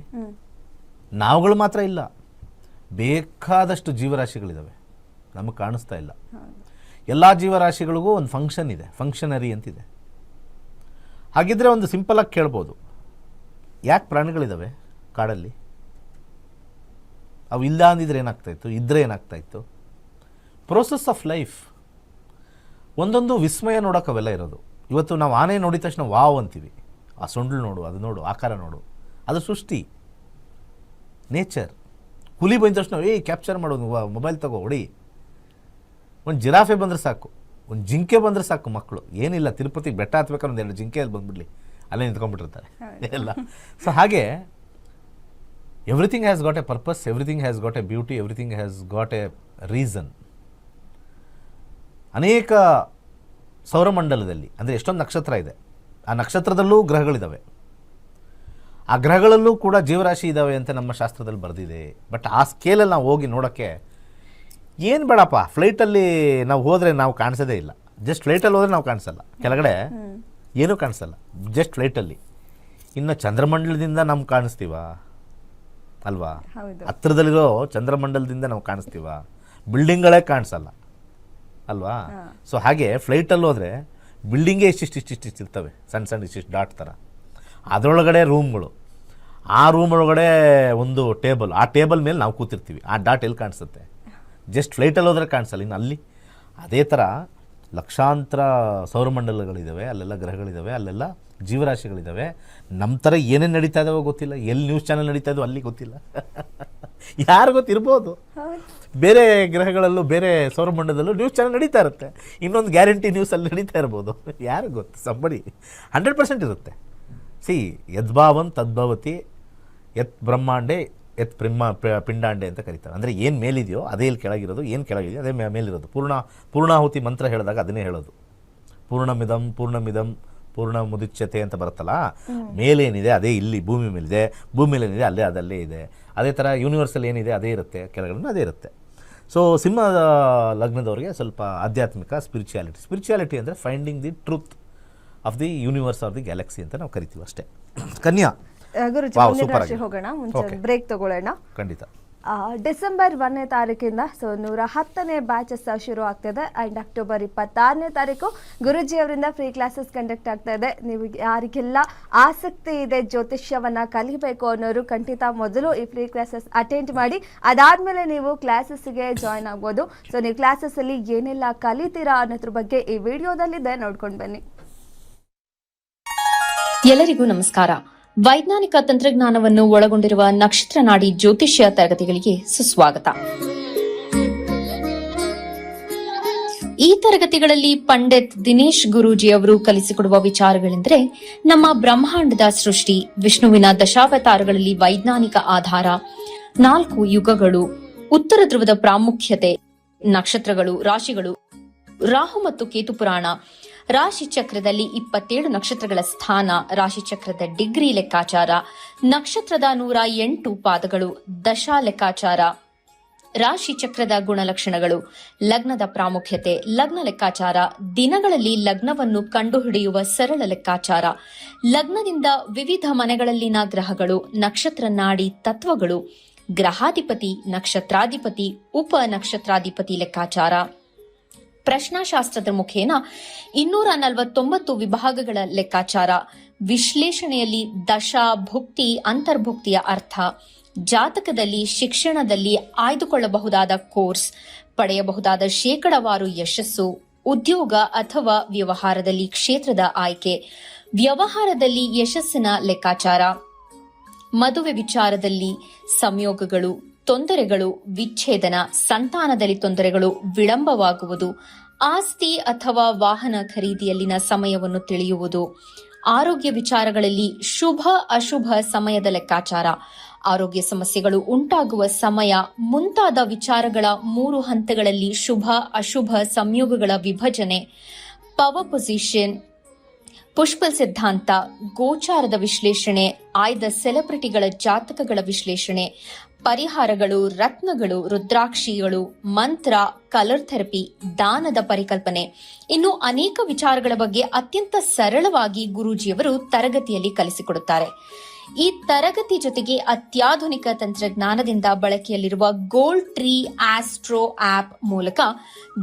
ನಾವುಗಳು ಮಾತ್ರ ಇಲ್ಲ, ಬೇಕಾದಷ್ಟು ಜೀವರಾಶಿಗಳಿದ್ದಾವೆ, ನಮಗೆ ಕಾಣಿಸ್ತಾ ಇಲ್ಲ. ಎಲ್ಲ ಜೀವರಾಶಿಗಳಿಗೂ ಒಂದು ಫಂಕ್ಷನ್ ಇದೆ, ಫಂಕ್ಷನರಿ ಅಂತಿದೆ. ಹಾಗಿದ್ರೆ ಒಂದು ಸಿಂಪಲಾಗಿ ಕೇಳ್ಬೋದು, ಯಾಕೆ ಪ್ರಾಣಿಗಳಿದ್ದಾವೆ ಕಾಡಲ್ಲಿ? ಅವು ಇಲ್ಲ ಅಂದಿದ್ರೆ ಏನಾಗ್ತಾಯಿತ್ತು, ಇದ್ದರೆ ಏನಾಗ್ತಾಯಿತ್ತು? Process of life. ಒಂದೊಂದು ವಿಸ್ಮಯ ನೋಡೋಕೆ ಅವೆಲ್ಲ ಇರೋದು. ಇವತ್ತು ನಾವು ಆನೆ ನೋಡಿದ ತಕ್ಷಣ ವಾವ್ ಅಂತೀವಿ, ಆ ಸೊಂಡ್ಲು ನೋಡು, ಅದು ನೋಡು, ಆಕಾರ ನೋಡು, ಅದು ಸೃಷ್ಟಿ, ನೇಚರ್. ಹುಲಿ ಬಂದ ತಕ್ಷಣ ಕ್ಯಾಪ್ಚರ್ ಮಾಡೋದು, ಮೊಬೈಲ್ ತಗೋ ಹೊಡಿ. ಒಂದು ಜಿರಾಫೆ ಬಂದರೆ ಸಾಕು, ಒಂದು ಜಿಂಕೆ ಬಂದರೆ ಸಾಕು, ಮಕ್ಕಳು ಏನಿಲ್ಲ ತಿರುಪತಿಗೆ ಬೆಟ್ಟ ಹತ್ಬೇಕಾದ್ರೆ ಒಂದು 2 ಜಿಂಕೆಯಲ್ಲಿ ಬಂದುಬಿಡ್ಲಿ, ಅಲ್ಲೇ ನಿಂತ್ಕೊಂಡ್ಬಿಟ್ಟಿರ್ತಾರೆ ಎಲ್ಲ. ಸೊ ಹಾಗೆ everything has got A purpose, everything has got A beauty, everything has got A reason. ಅನೇಕ ಸೌರಮಂಡಲದಲ್ಲಿ ಅಂದರೆ ಎಷ್ಟೊಂದು ನಕ್ಷತ್ರ ಇದೆ, ಆ ನಕ್ಷತ್ರದಲ್ಲೂ ಗ್ರಹಗಳಿದ್ದಾವೆ, ಆ ಗ್ರಹಗಳಲ್ಲೂ ಕೂಡ ಜೀವರಾಶಿ ಇದ್ದಾವೆ ಅಂತ ನಮ್ಮ ಶಾಸ್ತ್ರದಲ್ಲಿ ಬರೆದಿದೆ. ಬಟ್ ಆ ಸ್ಕೇಲಲ್ಲಿ ನಾವು ಹೋಗಿ ನೋಡೋಕ್ಕೆ ಏನು ಬೇಡಪ್ಪ, ಫ್ಲೈಟಲ್ಲಿ ನಾವು ಹೋದರೆ ನಾವು ಕಾಣಿಸೋದೇ ಇಲ್ಲ. ಜಸ್ಟ್ ಫ್ಲೈಟಲ್ಲಿ ಹೋದರೆ ನಾವು ಕಾಣಿಸಲ್ಲ, ಕೆಳಗಡೆ ಏನೂ ಕಾಣಿಸಲ್ಲ, ಜಸ್ಟ್ ಫ್ಲೈಟಲ್ಲಿ. ಇನ್ನು ಚಂದ್ರಮಂಡಲದಿಂದ ನಮ್ಗೆ ಕಾಣಿಸ್ತೀವ ಅಲ್ವಾ? ಹತ್ತಿರದಲ್ಲಿರೋ ಚಂದ್ರಮಂಡಲದಿಂದ ನಾವು ಕಾಣಿಸ್ತೀವ, ಬಿಲ್ಡಿಂಗ್ಗಳೇ ಕಾಣಿಸಲ್ಲ ಅಲ್ವಾ? ಸೊ ಹಾಗೆ ಫ್ಲೈಟಲ್ಲಿ ಹೋದರೆ ಬಿಲ್ಡಿಂಗೇ ಇಷ್ಟಿಷ್ಟು ಇರ್ತವೆ, ಸಣ್ಣ ಇಷ್ಟಿಷ್ಟು ಡಾಟ್ ಥರ. ಅದರೊಳಗಡೆ ರೂಮ್ಗಳು, ಆ ರೂಮ್ ಒಳಗಡೆ ಒಂದು ಟೇಬಲ್, ಆ ಟೇಬಲ್ ಮೇಲೆ ನಾವು ಕೂತಿರ್ತೀವಿ, ಆ ಡಾಟ್ ಎಲ್ಲಿ ಕಾಣಿಸುತ್ತೆ? ಜಸ್ಟ್ ಫ್ಲೈಟಲ್ಲಿ ಹೋದರೆ ಕಾಣಿಸಲ್ಲ. ಇನ್ನು ಅಲ್ಲಿ ಅದೇ ಥರ ಲಕ್ಷಾಂತರ ಸೌರಮಂಡಲಗಳಿದ್ದಾವೆ, ಅಲ್ಲೆಲ್ಲ ಗ್ರಹಗಳಿದ್ದಾವೆ, ಅಲ್ಲೆಲ್ಲ ಜೀವರಾಶಿಗಳಿದ್ದಾವೆ. ನಮ್ಮ ಥರ ಏನೇನು ನಡೀತಾ ಇದ್ದಾವೋ ಗೊತ್ತಿಲ್ಲ, ಎಲ್ಲಿ ನ್ಯೂಸ್ ಚಾನಲ್ ನಡೀತಾ ಇದ್ದೋ ಅಲ್ಲಿ ಗೊತ್ತಿಲ್ಲ, ಯಾರು ಗೊತ್ತಿರ್ಬೋದು. ಬೇರೆ ಗ್ರಹಗಳಲ್ಲೂ ಬೇರೆ ಸೌರಮಂಡಲದಲ್ಲೂ ನ್ಯೂಸ್ ಚಾನಲ್ ನಡೀತಾ ಇರುತ್ತೆ, ಇನ್ನೊಂದು ಗ್ಯಾರಂಟಿ ನ್ಯೂಸಲ್ಲಿ ನಡೀತಾ ಇರ್ಬೋದು, ಯಾರು ಗೊತ್ತು? ಸಂಬಡಿ 100% ಇರುತ್ತೆ. ಯದ್ಭಾವನ್ ತದ್ಭವತಿ, ಯತ್ ಬ್ರಹ್ಮಾಂಡೆ ಯತ್ ಪಿಂಡಾಂಡೆ ಅಂತ ಕರೀತಾರೆ. ಅಂದರೆ ಏನು ಮೇಲಿದೆಯೋ ಅದೇ ಇಲ್ಲಿ ಕೆಳಗಿರೋದು, ಏನು ಕೆಳಗಿದೆಯೋ ಅದೇ ಮೇಲಿರೋದು. ಪೂರ್ಣಾಹುತಿ ಮಂತ್ರ ಹೇಳಿದಾಗ ಅದನ್ನೇ ಹೇಳೋದು. ಪೂರ್ಣಮಿದಂ ಪೂರ್ಣ ಮುದಿಚ್ಯತೆ ಅಂತ ಬರುತ್ತಲ್ಲ, ಮೇಲೇನಿದೆ ಅದೇ ಇಲ್ಲಿ ಭೂಮಿ ಮೇಲಿದೆ, ಭೂಮಿ ಮೇಲೇನಿದೆ ಅದಲ್ಲೇ ಇದೆ. ಅದೇ ಥರ ಯೂನಿವರ್ಸಲ್ಲಿ ಏನಿದೆ ಅದೇ ಇರುತ್ತೆ, ಕೆಳಗಡೆ ಅದೇ ಇರುತ್ತೆ. ಸೊ ಸಿಂಹ ಲಗ್ನದವ್ರಿಗೆ ಸ್ವಲ್ಪ ಆಧ್ಯಾತ್ಮಿಕ, ಸ್ಪಿರಿಚುಯಾಲಿಟಿ ಅಂದರೆ finding the truth of the universe of the Galaxy ಅಂತ ನಾವು ಕರಿತೀವಿ ಅಷ್ಟೇ. ಕನ್ಯಾ ಗುರುಜಿ ಹೋಗೋಣ, ಮುಂಚೆ ಬ್ರೇಕ್ ತಗೊಳ್ಳೋಣ. ಖಂಡಿತ. ಡಿಸೆಂಬರ್ 1ನೇ ತಾರೀಕಿಂದ 110ನೇ ಬ್ಯಾಚಸ್ ಶುರು ಆಗ್ತಿದೆ. ಆ್ಯಂಡ್ ಅಕ್ಟೋಬರ್ 26ನೇ ತಾರೀಕು ಗುರುಜಿ ಅವರಿಂದ ಫ್ರೀ ಕ್ಲಾಸಸ್ ಕಂಡಕ್ಟ್ ಆಗ್ತಾ ಇದೆ. ನೀವು ಯಾರಿಗೆಲ್ಲ ಆಸಕ್ತಿ ಇದೆ ಜ್ಯೋತಿಷ್ಯವನ್ನ ಕಲಿಬೇಕು ಅನ್ನೋರು ಖಂಡಿತ ಮೊದಲು ಈ ಫ್ರೀ ಕ್ಲಾಸಸ್ ಅಟೆಂಡ್ ಮಾಡಿ, ಅದಾದ್ಮೇಲೆ ನೀವು ಕ್ಲಾಸಸ್ಗೆ ಜಾಯ್ನ್ ಆಗ್ಬೋದು. ಸೊ ನೀವು ಕ್ಲಾಸಸ್ ಅಲ್ಲಿ ಏನೆಲ್ಲ ಕಲಿತೀರಾ ಅನ್ನೋದ್ರ ಬಗ್ಗೆ ಈ ವಿಡಿಯೋದಲ್ಲಿದೆ, ನೋಡ್ಕೊಂಡು ಬನ್ನಿ. ಎಲ್ಲರಿಗೂ ನಮಸ್ಕಾರ. ವೈಜ್ಞಾನಿಕ ತಂತ್ರಜ್ಞಾನವನ್ನು ಒಳಗೊಂಡಿರುವ ನಕ್ಷತ್ರ ನಾಡಿ ಜ್ಯೋತಿಷ್ಯ ತರಗತಿಗಳಿಗೆ ಸುಸ್ವಾಗತ. ಈ ತರಗತಿಗಳಲ್ಲಿ ಪಂಡಿತ್ ದಿನೇಶ್ ಗುರೂಜಿ ಅವರು ಕಲಿಸಿಕೊಡುವ ವಿಚಾರಗಳೆಂದರೆ ನಮ್ಮ ಬ್ರಹ್ಮಾಂಡದ ಸೃಷ್ಟಿ, ವಿಷ್ಣುವಿನ ದಶಾವತಾರಗಳಲ್ಲಿ ವೈಜ್ಞಾನಿಕ ಆಧಾರ, 4 ಯುಗಗಳು, ಉತ್ತರ ಧ್ರುವದ ಪ್ರಾಮುಖ್ಯತೆ, ನಕ್ಷತ್ರಗಳು, ರಾಶಿಗಳು, ರಾಹು ಮತ್ತು ಕೇತು ಪುರಾಣ, ರಾಶಿ ಚಕ್ರದಲ್ಲಿ 27 ನಕ್ಷತ್ರಗಳ ಸ್ಥಾನ, ರಾಶಿ ಚಕ್ರದ ಡಿಗ್ರಿ ಲೆಕ್ಕಾಚಾರ, ನಕ್ಷತ್ರದ 108 ಪಾದಗಳು, ದಶಾ ಲೆಕ್ಕಾಚಾರ, ರಾಶಿ ಚಕ್ರದ ಗುಣಲಕ್ಷಣಗಳು, ಲಗ್ನದ ಪ್ರಾಮುಖ್ಯತೆ, ಲಗ್ನ ಲೆಕ್ಕಾಚಾರ, ದಿನಗಳಲ್ಲಿ ಲಗ್ನವನ್ನು ಕಂಡುಹಿಡಿಯುವ ಸರಳ ಲೆಕ್ಕಾಚಾರ, ಲಗ್ನದಿಂದ ವಿವಿಧ ಮನೆಗಳಲ್ಲಿನ ಗ್ರಹಗಳು, ನಕ್ಷತ್ರ ನಾಡಿ ತತ್ವಗಳು, ಗ್ರಹಾಧಿಪತಿ, ನಕ್ಷತ್ರಾಧಿಪತಿ, ಉಪ ನಕ್ಷತ್ರಾಧಿಪತಿ ಲೆಕ್ಕಾಚಾರ, ಪ್ರಶ್ನಾಶಾಸ್ತ್ರದ ಮುಖೇನ 249 ವಿಭಾಗಗಳ ಲೆಕ್ಕಾಚಾರ, ವಿಶ್ಲೇಷಣೆಯಲ್ಲಿ ದಶ, ಭುಕ್ತಿ, ಅಂತರ್ಭುಕ್ತಿಯ ಅರ್ಥ, ಜಾತಕದಲ್ಲಿ, ಶಿಕ್ಷಣದಲ್ಲಿ ಆಯ್ದುಕೊಳ್ಳಬಹುದಾದ ಕೋರ್ಸ್, ಪಡೆಯಬಹುದಾದ ಶೇಕಡವಾರು ಯಶಸ್ಸು, ಉದ್ಯೋಗ ಅಥವಾ ವ್ಯವಹಾರದಲ್ಲಿ ಕ್ಷೇತ್ರದ ಆಯ್ಕೆ, ವ್ಯವಹಾರದಲ್ಲಿ ಯಶಸ್ಸಿನ ಲೆಕ್ಕಾಚಾರ, ಮದುವೆ ವಿಚಾರದಲ್ಲಿ ಸಂಯೋಗಗಳು, ತೊಂದರೆಗಳು, ವಿಚ್ಛೇದನ, ಸಂತಾನದಲ್ಲಿ ತೊಂದರೆಗಳು, ವಿಳಂಬವಾಗುವುದು, ಆಸ್ತಿ ಅಥವಾ ವಾಹನ ಖರೀದಿಯಲ್ಲಿನ ಸಮಯವನ್ನು ತಿಳಿಯುವುದು, ಆರೋಗ್ಯ ವಿಚಾರಗಳಲ್ಲಿ ಶುಭ ಅಶುಭ ಸಮಯದ ಲೆಕ್ಕಾಚಾರ, ಆರೋಗ್ಯ ಸಮಸ್ಯೆಗಳು ಉಂಟಾಗುವ ಸಮಯ ಮುಂತಾದ ವಿಚಾರಗಳ 3 ಹಂತಗಳಲ್ಲಿ ಶುಭ ಅಶುಭ ಸಂಯೋಗಗಳ ವಿಭಜನೆ, ಪವರ್ ಪೊಸಿಷನ್, ಪುಷ್ಪಲ್ ಸಿದ್ಧಾಂತ, ಗೋಚಾರದ ವಿಶ್ಲೇಷಣೆ, ಆಯ್ದ ಸೆಲೆಬ್ರಿಟಿಗಳ ಜಾತಕಗಳ ವಿಶ್ಲೇಷಣೆ, ಪರಿಹಾರಗಳು, ರತ್ನಗಳು, ರುದ್ರಾಕ್ಷಿಗಳು, ಮಂತ್ರ, ಕಲರ್ ಥೆರಪಿ, ದಾನದ ಪರಿಕಲ್ಪನೆ, ಇನ್ನು ಅನೇಕ ವಿಚಾರಗಳ ಬಗ್ಗೆ ಅತ್ಯಂತ ಸರಳವಾಗಿ ಗುರೂಜಿಯವರು ತರಗತಿಯಲ್ಲಿ ಕಲಿಸಿಕೊಡುತ್ತಾರೆ. ಈ ತರಗತಿ ಜೊತೆಗೆ ಅತ್ಯಾಧುನಿಕ ತಂತ್ರಜ್ಞಾನದಿಂದ ಬಳಕೆಯಲ್ಲಿರುವ ಗೋಲ್ಡ್ ಟ್ರೀ ಆಸ್ಟ್ರೋ ಆಪ್ ಮೂಲಕ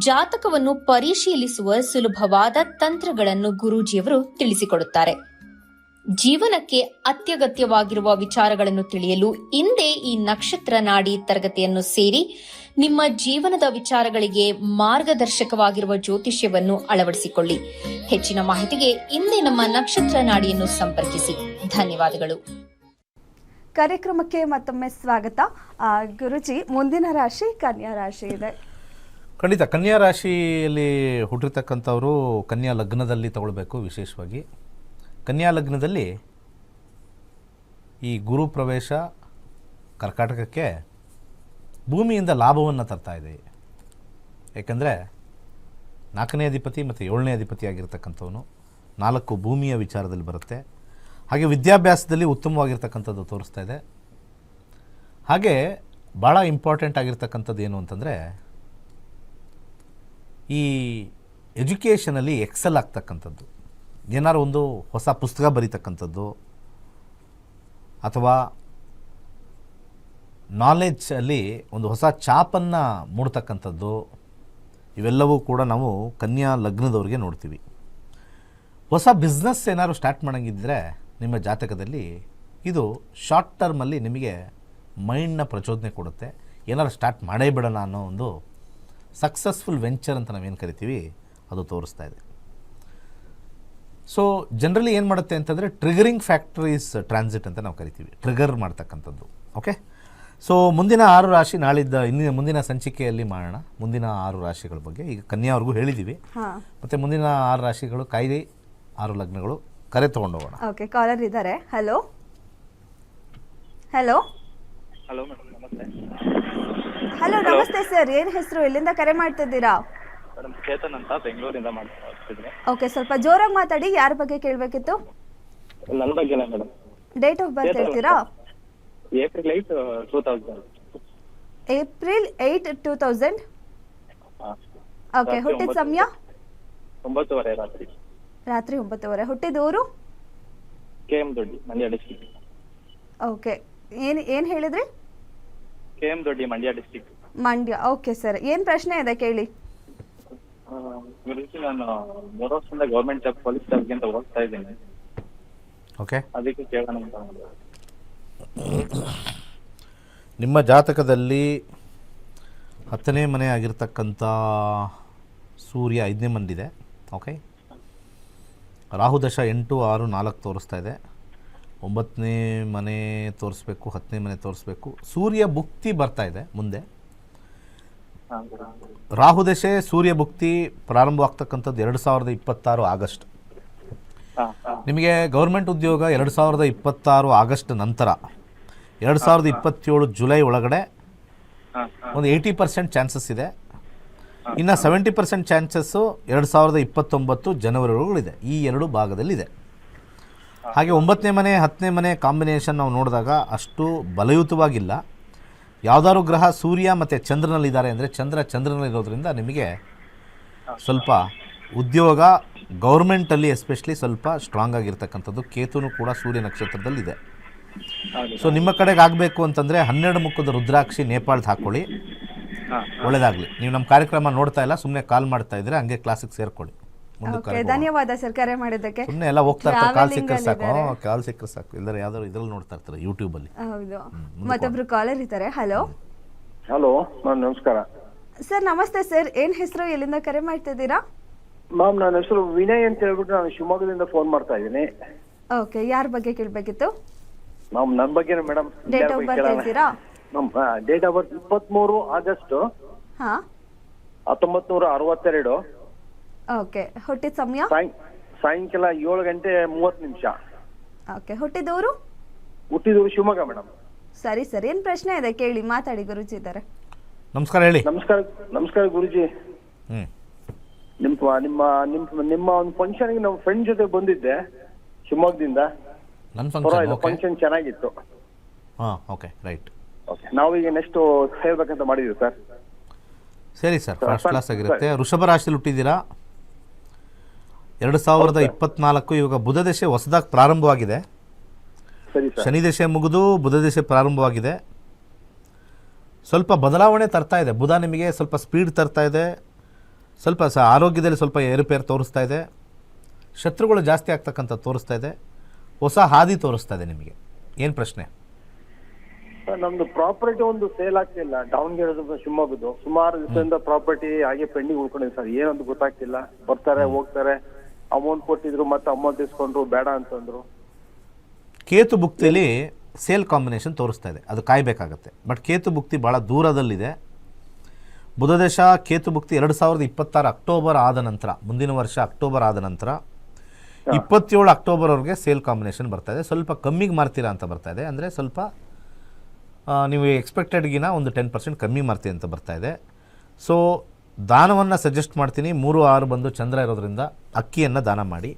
ಜಾತಕವನ್ನು ಪರಿಶೀಲಿಸುವ ಸುಲಭವಾದ ತಂತ್ರಗಳನ್ನು ಗುರೂಜಿಯವರು ತಿಳಿಸಿಕೊಡುತ್ತಾರೆ. ಜೀವನಕ್ಕೆ ಅತ್ಯಗತ್ಯವಾಗಿರುವ ವಿಚಾರಗಳನ್ನು ತಿಳಿಯಲು ಇಂದೇ ಈ ನಕ್ಷತ್ರ ನಾಡಿ ತರಗತಿಯನ್ನು ಸೇರಿ ನಿಮ್ಮ ಜೀವನದ ವಿಚಾರಗಳಿಗೆ ಮಾರ್ಗದರ್ಶಕವಾಗಿರುವ ಜ್ಯೋತಿಷ್ಯವನ್ನು ಅಳವಡಿಸಿಕೊಳ್ಳಿ. ಹೆಚ್ಚಿನ ಮಾಹಿತಿಗೆ ಇಂದೇ ನಮ್ಮ ನಕ್ಷತ್ರ ನಾಡಿಯನ್ನು ಸಂಪರ್ಕಿಸಿ. ಧನ್ಯವಾದಗಳು. ಕಾರ್ಯಕ್ರಮಕ್ಕೆ ಮತ್ತೊಮ್ಮೆ ಸ್ವಾಗತ. ಗುರುಜಿ, ಮುಂದಿನ ರಾಶಿ ಕನ್ಯಾ ರಾಶಿ ಇದೆ. ಖಂಡಿತ ಕನ್ಯಾ ರಾಶಿಯಲ್ಲಿ ಹುಟ್ಟಿರ್ತಕ್ಕಂಥವರು ಕನ್ಯಾ ಲಗ್ನದಲ್ಲಿ ತಗೊಳ್ಬೇಕು. ವಿಶೇಷವಾಗಿ ಕನ್ಯಾ ಲಗ್ನದಲ್ಲಿ ಈ ಗುರು ಪ್ರವೇಶ ಕರ್ಕಾಟಕಕ್ಕೆ ಭೂಮಿಯಿಂದ ಲಾಭವನ್ನು ತರ್ತಾ ಇದೆ. ಏಕೆಂದರೆ 4ನೇ ಅಧಿಪತಿ ಮತ್ತು 7ನೇ ಅಧಿಪತಿ ಆಗಿರ್ತಕ್ಕಂಥವನು 4 ಭೂಮಿಯ ವಿಚಾರದಲ್ಲಿ ಬರುತ್ತೆ. ಹಾಗೆ ವಿದ್ಯಾಭ್ಯಾಸದಲ್ಲಿ ಉತ್ತಮವಾಗಿರ್ತಕ್ಕಂಥದ್ದು ತೋರಿಸ್ತಾ ಇದೆ. ಹಾಗೆ ಭಾಳ ಇಂಪಾರ್ಟೆಂಟ್ ಆಗಿರ್ತಕ್ಕಂಥದ್ದು ಏನು ಅಂತಂದರೆ ಈ ಎಜುಕೇಷನಲ್ಲಿ ಎಕ್ಸೆಲ್ ಆಗ್ತಕ್ಕಂಥದ್ದು, ಏನಾರು ಒಂದು ಹೊಸ ಪುಸ್ತಕ ಬರೀತಕ್ಕಂಥದ್ದು ಅಥವಾ ನಾಲೆಡ್ಜಲ್ಲಿ ಒಂದು ಹೊಸ ಚಾಪನ್ನು ಮೂಡ್ತಕ್ಕಂಥದ್ದು, ಇವೆಲ್ಲವೂ ಕೂಡ ನಾವು ಕನ್ಯಾ ಲಗ್ನದವ್ರಿಗೆ ನೋಡ್ತೀವಿ. ಹೊಸ ಬಿಸ್ನೆಸ್ ಏನಾದ್ರು ಸ್ಟಾರ್ಟ್ ಮಾಡೋಂಗಿದ್ದರೆ ನಿಮ್ಮ ಜಾತಕದಲ್ಲಿ ಇದು ಶಾರ್ಟ್ ಟರ್ಮಲ್ಲಿ ನಿಮಗೆ ಮೈಂಡ್ನ ಪ್ರಚೋದನೆ ಕೊಡುತ್ತೆ. ಏನಾದ್ರು ಸ್ಟಾರ್ಟ್ ಮಾಡೇ ಬಿಡೋಣ ಅನ್ನೋ ಒಂದು ಸಕ್ಸಸ್ಫುಲ್ ವೆಂಚರ್ ಅಂತ ನಾವೇನು ಕರಿತೀವಿ ಅದು ತೋರಿಸ್ತಾ ಇದೆ. ಸೊ ಜನರಲಿ ಏನು ಮಾಡುತ್ತೆ ಅಂತಂದರೆ ಟ್ರಿಗರಿಂಗ್ ಫ್ಯಾಕ್ಟರೀಸ್ ಟ್ರಾನ್ಸಿಟ್ ಅಂತ ನಾವು ಕರಿತೀವಿ, ಟ್ರಿಗರ್ ಮಾಡ್ತಕ್ಕಂಥದ್ದು. ಓಕೆ, ಸೊ ಮುಂದಿನ 6 ರಾಶಿ ನಾಳಿದ್ದ ಮುಂದಿನ ಸಂಚಿಕೆಯಲ್ಲಿ ಮಾಡೋಣ. ಮುಂದಿನ 6 ರಾಶಿಗಳ ಬಗ್ಗೆ ಈಗ ಕನ್ಯಾವ್ರಿಗೂ ಹೇಳಿದ್ದೀವಿ. ಮತ್ತು ಮುಂದಿನ 6 ರಾಶಿಗಳು ಕಾಯ್ದೆ 6 ಲಗ್ನಗಳು. ಕರೆ ತೊಗೊಂಡು ಹೋಗೋಣ. ಓಕೆ, ಕಾಲರ್ ಇದ್ದಾರೆ. ಹಲೋ ಹಲೋ ಹಲೋ ಮೇಡಮ್, ನಮಸ್ತೆ. ಹಲೋ ನಮಸ್ತೆ ಸರ್, ಏನು ಹೆಸರು, ಎಲ್ಲಿಂದ ಕರೆ ಮಾಡ್ತಿದ್ದೀರಾ? ಮೇಡಮ್ ಚೇತನ್ ಅಂತ ಬೆಂಗಳೂರಿಂದ ಮಾಡ್ತಿದ್ದೀನಿ. ಓಕೆ, ಸ್ವಲ್ಪ ಜೋರಾಗಿ ಮಾತಾಡಿ. ಯಾರ ಬಗ್ಗೆ ಕೇಳಬೇಕಿತ್ತು? ನನ್ನ ಬಗ್ಗೆನೇ ಮೇಡಮ್. ಡೇಟ್ ಆಫ್ ಬರ್ತ್ ಹೇಳ್ತೀರಾ? ಏಪ್ರಿಲ್ 8, 2000. ಏಪ್ರಿಲ್ 8, 2000. ಓಕೆ, ಹುಟ್ಟಿದ ಸಮಯ? 9:30 ರಾತ್ರಿ. ರಾತ್ರಿ 9:30. ಹುಟ್ಟಿದ ಊರು? KM Doddi, Mandya district. Okay, ಏನು ಹೇಳಿದ್ರಿ? KM Doddi, Mandya district. Mandya. Okay sir, ಏನು ಪ್ರಶ್ನೆ ಇದೆ ಕೇಳಿ. ಗುರುಜಿ, ನಾನು 3 ವರ್ಷದಿಂದ ಗೌರ್ಮೆಂಟ್ ಜಾಬ್, ಪೊಲೀಸ್ ಜಾಬ್ಗೆ ಅಂತ ಹೋಗ್ತಾ ಇದ್ದೀನಿ. ಓಕೆ, ಅದಕ್ಕೆ ಕೇಳೋಣ ಅಂತ ಮಾಡಿದೆ. ನಿಮ್ಮ ಜಾತಕದಲ್ಲಿ 10ನೇ ಮನೆ ಆಗಿರ್ತಕ್ಕಂಥ ಸೂರ್ಯ 5ನೇ ಮನೆಯಿದೆ. ಓಕೆ, ರಾಹು ದಶ 8, 6, 4 ತೋರಿಸ್ತಾ ಇದೆ. 9ನೇ ಮನೆ ತೋರಿಸ್ಬೇಕು, 10ನೇ ಮನೆ ತೋರಿಸ್ಬೇಕು. ಸೂರ್ಯ ಭುಕ್ತಿ ಬರ್ತಾ ಇದೆ ಮುಂದೆ. ರಾಹು ದಶೆ ಸೂರ್ಯ ಭುಕ್ತಿ ಪ್ರಾರಂಭವಾಗ್ತಕ್ಕಂಥದ್ದು 2026 ಆಗಸ್ಟ್. ನಿಮಗೆ ಗೌರ್ಮೆಂಟ್ ಉದ್ಯೋಗ 2026 ಆಗಸ್ಟ್ ನಂತರ 2027 ಜುಲೈ ಒಳಗಡೆ ಒಂದು 80% ಚಾನ್ಸಸ್ ಇದೆ. ಇನ್ನು 70% ಚಾನ್ಸಸ್ಸು 2029 ಜನವರಿಗಳಿದೆ. ಈ 2 ಭಾಗದಲ್ಲಿದೆ. ಹಾಗೆ 9ನೇ ಮನೆ 10ನೇ ಮನೆ ಕಾಂಬಿನೇಷನ್ ನಾವು ನೋಡಿದಾಗ ಅಷ್ಟು ಬಲಯುತವಾಗಿಲ್ಲ. ಯಾವುದಾದ್ರು ಗ್ರಹ ಸೂರ್ಯ ಮತ್ತು ಚಂದ್ರನಲ್ಲಿದ್ದಾರೆ ಅಂದರೆ ಚಂದ್ರನಲ್ಲಿರೋದ್ರಿಂದ ನಿಮಗೆ ಸ್ವಲ್ಪ ಉದ್ಯೋಗ ಗೌರ್ಮೆಂಟಲ್ಲಿ ಎಸ್ಪೆಷಲಿ ಸ್ವಲ್ಪ ಸ್ಟ್ರಾಂಗ್ ಆಗಿರ್ತಕ್ಕಂಥದ್ದು. ಕೇತುನು ಕೂಡ ಸೂರ್ಯ ಒಳ್ಳೇದಾಗಲಿ. ನೀವು ನಮ್ಮ ಕಾರ್ಯಕ್ರಮ ನೋಡ್ತಾ ಇಲ್ಲ, ಸುಮ್ಮನೆ ಕಾಲ್ ಮಾಡ್ತಾ ಇದ್ರೆ ಹಂಗೆ ಕ್ಲಾಸಿಗೆ ಸೇರ್ಕೊಳ್ಳಿ. ಓಕೆ, ಧನ್ಯವಾದ ಸರ್ ಕರೆ ಮಾಡಿದ್ದಕ್ಕೆ. ಸುಮ್ಮನೆ ಎಲ್ಲ ಹೋಗ್ತಾ ಇರ್ತಾರೆ, ಕಾಲ್ ಸಿಕ್ಕರೆ ಸಾಕು, ಕಾಲ್ ಸಿಕ್ಕರೆ ಸಾಕು. ಎಲ್ಲರೂ ಯಾವ್ದಾದ್ರು ಇದ್ರಲ್ಲಿ ನೋಡ್ತಾ ಇರ್ತಾರೆ ಯೂಟ್ಯೂಬಲ್ಲಿ. ಹೌದು. ಮತ್ತೊಬ್ರು ಕಾಲರ್ ಇದ್ದಾರೆ. ಹಲೋ ಹಲೋ ಮ್ಯಾಮ್, ನಮಸ್ಕಾರ. ಸರ್ ನಮಸ್ತೆ ಸರ್, ಏನ್ ಹೆಸರು, ಎಲ್ಲಿಂದ ಕರೆ ಮಾಡ್ತಿದ್ದೀರಾ? ಮ್ಯಾಮ್ ನನ್ನ ಹೆಸರು ವಿನಯ್ ಅಂತ ಹೇಳ್ಬಿಟ್ಟು ನಾನು ಶಿವಮೊಗ್ಗದಿಂದ ಫೋನ್ ಮಾಡ್ತಾ ಇದ್ದೀನಿ. ಓಕೆ, ಯಾರ ಬಗ್ಗೆ ಕೇಳಬೇಕಿತ್ತು? ಮ್ಯಾಮ್ ನನ್ನ ಬಗ್ಗೆನೇ ಮೇಡಮ್. ಡೇಟ್ ಆಫ್ ಬರ್ತ್ ಹೇಳ್ತೀರಾ? Ma'am date of birth 23 August ಹಾ 1962. ಓಕೆ, ಹುಟ್ಟಿದ ಸಮಯ? ಸಾಯಂಕಾಲ 7:30. ಓಕೆ, ಹುಟ್ಟಿದವರು? ಹುಟ್ಟಿದವರು ಶಿವಮೊಗ್ಗ ಮೇಡಮ್. ಸರಿ ಸರಿ, ಏನ್ ಪ್ರಶ್ನೆ ಇದೆ ಕೇಳಿ, ಮಾತಾಡಿ, ಗುರುಜಿ ಇದ್ದಾರೆ. ನಮಸ್ಕಾರ, ಹೇಳಿ. ನಮಸ್ಕಾರ ಗುರುಜಿ. ನಿಮ್ಮ ಒಂದು ಫಂಕ್ಷನ್ಗೆ ನಮ್ಮ ಫ್ರೆಂಡ್ ಜೊತೆ ಬಂದಿದ್ದೆ ಶಿವಮೊಗ್ಗದಿಂದ. ನನ್ನ ಫಂಕ್ಷನ್ ಚೆನ್ನಾಗಿತ್ತು. ಹಾಂ, ಓಕೆ, ರೈಟ್. ಓಕೆ, ನಾವೀಗ ನೆಕ್ಸ್ಟ್ ಸೇರ್ಬೇಕಂತ ಮಾಡಿದ್ವಿ ಸರ್. ಸರಿ ಸರ್, ಫಸ್ಟ್ ಕ್ಲಾಸ್ ಆಗಿರುತ್ತೆ. ವೃಷಭ ರಾಶಿಯಲ್ಲಿ ಹುಟ್ಟಿದ್ದೀರಾ. 2024 ಇವಾಗ ಬುಧ ದಶೆ ಹೊಸದಾಗಿ ಪ್ರಾರಂಭವಾಗಿದೆ. ಸರಿ ಸರ್. ಶನಿ ದಶೆ ಮುಗಿದು ಬುಧ ದಶೆ ಪ್ರಾರಂಭವಾಗಿದೆ. ಸ್ವಲ್ಪ ಬದಲಾವಣೆ ತರ್ತಾ ಇದೆ. ಬುಧ ನಿಮಗೆ ಸ್ವಲ್ಪ ಸ್ಪೀಡ್ ತರ್ತಾ ಇದೆ. ಸ್ವಲ್ಪ ಆರೋಗ್ಯದಲ್ಲಿ ಸ್ವಲ್ಪ ಏರುಪೇರು ತೋರಿಸ್ತಾ ಇದೆ. ಶತ್ರುಗಳು ಜಾಸ್ತಿ ಆಗ್ತಕ್ಕಂಥ ತೋರಿಸ್ತಾ ಇದೆ. ಹೊಸ ಹಾದಿ ತೋರಿಸ್ತಾ ಇದೆ ನಿಮಗೆ. ಏನು ಪ್ರಶ್ನೆ? ಸರ್ ನಮ್ದು ಪ್ರಾಪರ್ಟಿ ಒಂದು ಸೇಲ್ ಆಗ್ತಿಲ್ಲ, ದಾವಣಗೆರೆ ಶಿವಮೊಗ್ಗದ್ದು. ಸುಮಾರು ದಿವಸದಿಂದ ಪ್ರಾಪರ್ಟಿ ಹಾಗೆ ಪೆಂಡಿಂಗ್ ಉಳ್ಕೊಂಡಿದೆ ಸರ್. ಏನಂತ ಗೊತ್ತಾಗ್ತಿಲ್ಲ. ಬರ್ತಾರೆ ಹೋಗ್ತಾರೆ, ಅಮೌಂಟ್ ಕೊಟ್ಟಿದ್ರು ಮತ್ತೆ ಅಮೌಂಟ್ ಇಸ್ಕೊಂಡ್ರು, ಬೇಡ ಅಂತಂದ್ರು. ಕೇತು ಭುಕ್ತಿಯಲ್ಲಿ ಸೇಲ್ ಕಾಂಬಿನೇಷನ್ ತೋರಿಸ್ತಾ ಇದೆ, ಅದು ಕಾಯಬೇಕಾಗತ್ತೆ. ಬಟ್ ಕೇತು ಭುಕ್ತಿ ಭಾಳ ದೂರದಲ್ಲಿದೆ. ಬುಧದೇಶ ಕೇತು ಭುಕ್ತಿ 2026 ಅಕ್ಟೋಬರ್ ಆದ ನಂತರ, ಮುಂದಿನ ವರ್ಷ ಅಕ್ಟೋಬರ್ ಆದ ನಂತರ 27 ಅಕ್ಟೋಬರ್ವರೆಗೆ ಸೇಲ್ ಕಾಂಬಿನೇಷನ್ ಬರ್ತಾ ಇದೆ. ಸ್ವಲ್ಪ ಕಮ್ಮಿಗೆ ಮಾರ್ತೀರಾ ಅಂತ ಬರ್ತಾ ಇದೆ. ಅಂದರೆ ಸ್ವಲ್ಪ ನೀವು ಎಕ್ಸ್ಪೆಕ್ಟೆಡ್ಗಿನ ಒಂದು 10% ಕಮ್ಮಿ ಮಾರ್ತೀವಿ ಅಂತ ಬರ್ತಾ ಇದೆ. ಸೊ ದಾನವನ್ನು ಸಜೆಸ್ಟ್ ಮಾಡ್ತೀನಿ. 3-6 ಬಂದು ಚಂದ್ರ ಇರೋದ್ರಿಂದ ಅಕ್ಕಿಯನ್ನು ದಾನ ಮಾಡಿ.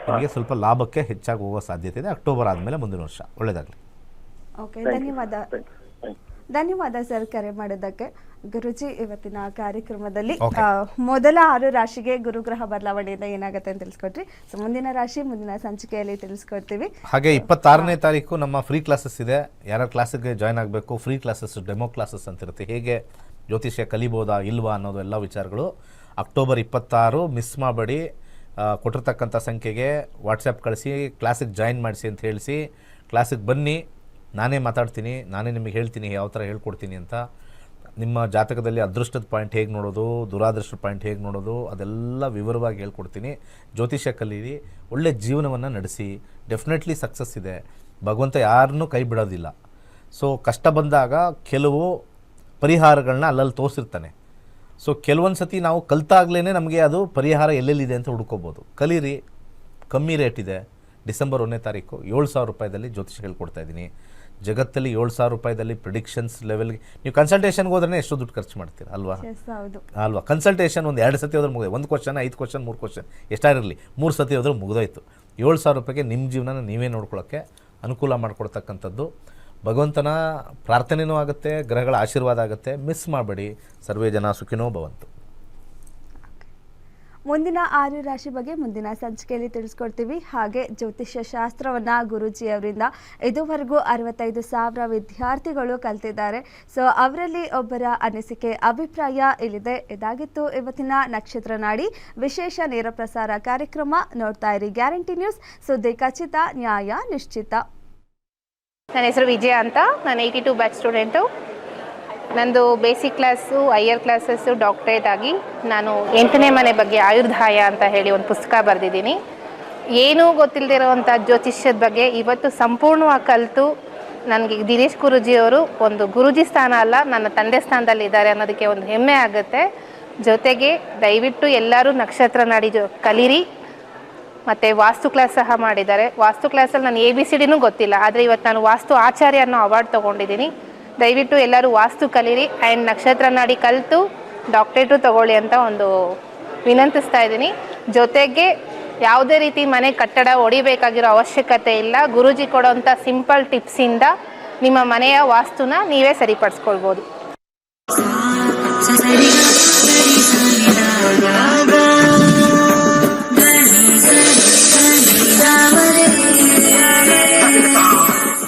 ನಿಮಗೆ ಸ್ವಲ್ಪ ಲಾಭಕ್ಕೆ ಹೆಚ್ಚಾಗಿ ಹೋಗೋ ಸಾಧ್ಯತೆ ಇದೆ. ಅಕ್ಟೋಬರ್ ಆದಮೇಲೆ ಮುಂದಿನ ವರ್ಷ. ಒಳ್ಳೆಯದಾಗಲಿ. ಓಕೆ, ಧನ್ಯವಾದ ಸರ್ ಕರೆ ಮಾಡೋದಕ್ಕೆ. ಗುರುಜಿ, ಇವತ್ತಿನ ಕಾರ್ಯಕ್ರಮದಲ್ಲಿ ಮೊದಲ 6 ರಾಶಿಗೆ ಗುರುಗ್ರಹ ಬದಲಾವಣೆಯಿಂದ ಏನಾಗುತ್ತೆ ಅಂತ ತಿಳಿಸ್ಕೊಟ್ರಿ. ಸೊ ಮುಂದಿನ ರಾಶಿ ಮುಂದಿನ ಸಂಚಿಕೆಯಲ್ಲಿ ತಿಳಿಸ್ಕೊಡ್ತೀವಿ. ಹಾಗೆ 26ನೇ ತಾರೀಕು ನಮ್ಮ ಫ್ರೀ ಕ್ಲಾಸಸ್ ಇದೆ. ಯಾರ ಕ್ಲಾಸಿಗೆ ಜಾಯ್ನ್ ಆಗಬೇಕು, ಫ್ರೀ ಕ್ಲಾಸಸ್, ಡೆಮೋ ಕ್ಲಾಸಸ್ ಅಂತಿರುತ್ತೆ. ಹೇಗೆ ಜ್ಯೋತಿಷ್ಯ ಕಲಿಬೋದಾ ಇಲ್ವಾ ಅನ್ನೋದು ಎಲ್ಲ ವಿಚಾರಗಳು ಅಕ್ಟೋಬರ್ 26. ಮಿಸ್ ಮಾಡಬೇಡಿ. ಕೊಟ್ಟಿರ್ತಕ್ಕಂಥ ಸಂಖ್ಯೆಗೆ ವಾಟ್ಸಪ್ ಕಳಿಸಿ, ಕ್ಲಾಸಿಗೆ ಜಾಯಿನ್ ಮಾಡಿಸಿ ಅಂತ ಹೇಳಿಸಿ, ಕ್ಲಾಸಿಗೆ ಬನ್ನಿ. ನಾನೇ ಮಾತಾಡ್ತೀನಿ, ನಾನೇ ನಿಮಗೆ ಹೇಳ್ತೀನಿ ಯಾವ ಥರ ಹೇಳ್ಕೊಡ್ತೀನಿ ಅಂತ. ನಿಮ್ಮ ಜಾತಕದಲ್ಲಿ ಅದೃಷ್ಟದ ಪಾಯಿಂಟ್ ಹೇಗೆ ನೋಡೋದು, ದುರಾದೃಷ್ಟದ ಪಾಯಿಂಟ್ ಹೇಗೆ ನೋಡೋದು, ಅದೆಲ್ಲ ವಿವರವಾಗಿ ಹೇಳ್ಕೊಡ್ತೀನಿ. ಜ್ಯೋತಿಷ್ಯ ಕಲೀರಿ, ಒಳ್ಳೆ ಜೀವನವನ್ನು ನಡೆಸಿ. ಡೆಫಿನೆಟ್ಲಿ ಸಕ್ಸಸ್ ಇದೆ. ಭಗವಂತ ಯಾರನ್ನೂ ಕೈ ಬಿಡೋದಿಲ್ಲ. ಸೊ ಕಷ್ಟ ಬಂದಾಗ ಕೆಲವು ಪರಿಹಾರಗಳನ್ನ ಅಲ್ಲಲ್ಲಿ ತೋರಿಸಿರ್ತಾನೆ. ಸೊ ಕೆಲವೊಂದು ಸತಿ ನಾವು ಕಲ್ತಾಗ್ಲೇ ನಮಗೆ ಅದು ಪರಿಹಾರ ಎಲ್ಲೆಲ್ಲಿದೆ ಅಂತ ಹುಡ್ಕೋಬೋದು. ಕಲೀರಿ, ಕಮ್ಮಿ ರೇಟ್ ಇದೆ. ಡಿಸೆಂಬರ್ 1ನೇ ತಾರೀಕು 7,000 ರೂಪಾಯಿದಲ್ಲಿ ಜ್ಯೋತಿಷ್ಯ ಹೇಳ್ಕೊಡ್ತಾ ಇದ್ದೀನಿ. ಜಗತ್ತಲ್ಲಿ 7,000 ರೂಪಾಯಿದಲ್ಲಿ ಪ್ರಿಡಿಕ್ಷನ್ಸ್ ಲೆವೆಲ್ಗೆ ನೀವು ಕನ್ಸಲ್ಟೇಷನ್ಗೆ ಹೋದ್ರೆ ಎಷ್ಟು ದುಡ್ಡು ಖರ್ಚು ಮಾಡ್ತೀರಾ ಅಲ್ವಾ? ಅಲ್ವಾ? ಕನ್ಸಲ್ಟೇಷನ್ ಒಂದು 2 ಸತಿ ಹೋದ್ರೆ ಮುಗಿದು, 1 ಕ್ವಶನ್ 5 ಕ್ವಶನ್ 3 ಕ್ವಶನ್ ಎಷ್ಟಾಗಿರಲಿ 3 ಸತಿ ಹೋದ್ರೆ ಮುಗಿದೋಯ್ತು. 7,000 ರೂಪಾಯಿಗೆ ನಿಮ್ಮ ಜೀವನನ ನೀವೇ ನೋಡ್ಕೊಳ್ಳೋಕ್ಕೆ ಅನುಕೂಲ ಮಾಡಿಕೊಡ್ತಕ್ಕಂಥದ್ದು. ಭಗವಂತನ ಪ್ರಾರ್ಥನೆಯೂ ಆಗುತ್ತೆ, ಗ್ರಹಗಳ ಆಶೀರ್ವಾದ ಆಗುತ್ತೆ. ಮಿಸ್ ಮಾಡಬೇಡಿ. ಸರ್ವೇ ಜನ ಸುಖಿನೋ ಭವಂತು. ಮುಂದಿನ 6 ರಾಶಿ ಬಗ್ಗೆ ಮುಂದಿನ ಸಂಚಿಕೆಯಲ್ಲಿ ತಿಳಿಸ್ಕೊಡ್ತೀವಿ. ಹಾಗೆ ಜ್ಯೋತಿಷ್ಯ ಶಾಸ್ತ್ರವನ್ನು ಗುರೂಜಿಯವರಿಂದ ಇದುವರೆಗೂ 65,000 ವಿದ್ಯಾರ್ಥಿಗಳು ಕಲ್ತಿದ್ದಾರೆ. ಸೊ ಅವರಲ್ಲಿ ಒಬ್ಬರ ಅನಿಸಿಕೆ, ಅಭಿಪ್ರಾಯ ಇಲ್ಲಿದೆ. ಇದಾಗಿತ್ತು ಇವತ್ತಿನ ನಕ್ಷತ್ರ ನಾಡಿ ವಿಶೇಷ ನೇರ ಪ್ರಸಾರ ಕಾರ್ಯಕ್ರಮ. ನೋಡ್ತಾ ಇರಿ ಗ್ಯಾರಂಟಿ ನ್ಯೂಸ್, ಸುದ್ದಿ ಖಚಿತ, ನ್ಯಾಯ ನಿಶ್ಚಿತ. ನನ್ನ ಹೆಸರು ವಿಜಯ ಅಂತ. ನಾನು 82 ಬ್ಯಾಚ್ ಸ್ಟೂಡೆಂಟು. ನಂದು basic class, higher classes, doctorate ಆಗಿ ನಾನು 8ನೇ ಮನೆ ಬಗ್ಗೆ ಆಯುರ್ದಾಯ ಅಂತ ಹೇಳಿ ಒಂದು ಪುಸ್ತಕ ಬರೆದಿದ್ದೀನಿ. ಏನೂ ಗೊತ್ತಿಲ್ಲದಿರೋವಂಥ ಜ್ಯೋತಿಷ್ಯದ ಬಗ್ಗೆ ಇವತ್ತು ಸಂಪೂರ್ಣವಾಗಿ ಕಲಿತು ನನಗೆ ದಿನೇಶ್ ಗುರೂಜಿಯವರು ಒಂದು ಗುರೂಜಿ ಸ್ಥಾನ ಅಲ್ಲ, ನನ್ನ ತಂದೆ ಸ್ಥಾನದಲ್ಲಿ ಇದ್ದಾರೆ ಅನ್ನೋದಕ್ಕೆ ಒಂದು ಹೆಮ್ಮೆ ಆಗುತ್ತೆ. ಜೊತೆಗೆ ದಯವಿಟ್ಟು ಎಲ್ಲರೂ ನಕ್ಷತ್ರ ನಾಡಿ ಕಲೀರಿ. ಮತ್ತು ವಾಸ್ತು ಕ್ಲಾಸ್ ಸಹ ಮಾಡಿದ್ದಾರೆ. ವಾಸ್ತು ಕ್ಲಾಸಲ್ಲಿ ನಾನು ABCDನೂ ಗೊತ್ತಿಲ್ಲ, ಆದರೆ ಇವತ್ತು ನಾನು ವಾಸ್ತು ಆಚಾರ್ಯ ಅನ್ನೋ ಅವಾರ್ಡ್ ತೊಗೊಂಡಿದ್ದೀನಿ. ದಯವಿಟ್ಟು ಎಲ್ಲರೂ ವಾಸ್ತು ಕಲೀರಿ ಆ್ಯಂಡ್ ನಕ್ಷತ್ರ ನಾಡಿ ಕಲಿತು ಡಾಕ್ಟ್ರೇಟು ತೊಗೊಳ್ಳಿ ಅಂತ ಒಂದು ವಿನಂತಿಸ್ತಾ ಇದ್ದೀನಿ. ಜೊತೆಗೆ ಯಾವುದೇ ರೀತಿ ಮನೆ ಕಟ್ಟಡ ಹೊಡಿಬೇಕಾಗಿರೋ ಅವಶ್ಯಕತೆ ಇಲ್ಲ. ಗುರೂಜಿ ಕೊಡೋವಂಥ ಸಿಂಪಲ್ ಟಿಪ್ಸಿಂದ ನಿಮ್ಮ ಮನೆಯ ವಾಸ್ತುನ ನೀವೇ ಸರಿಪಡಿಸ್ಕೊಳ್ಬೋದು.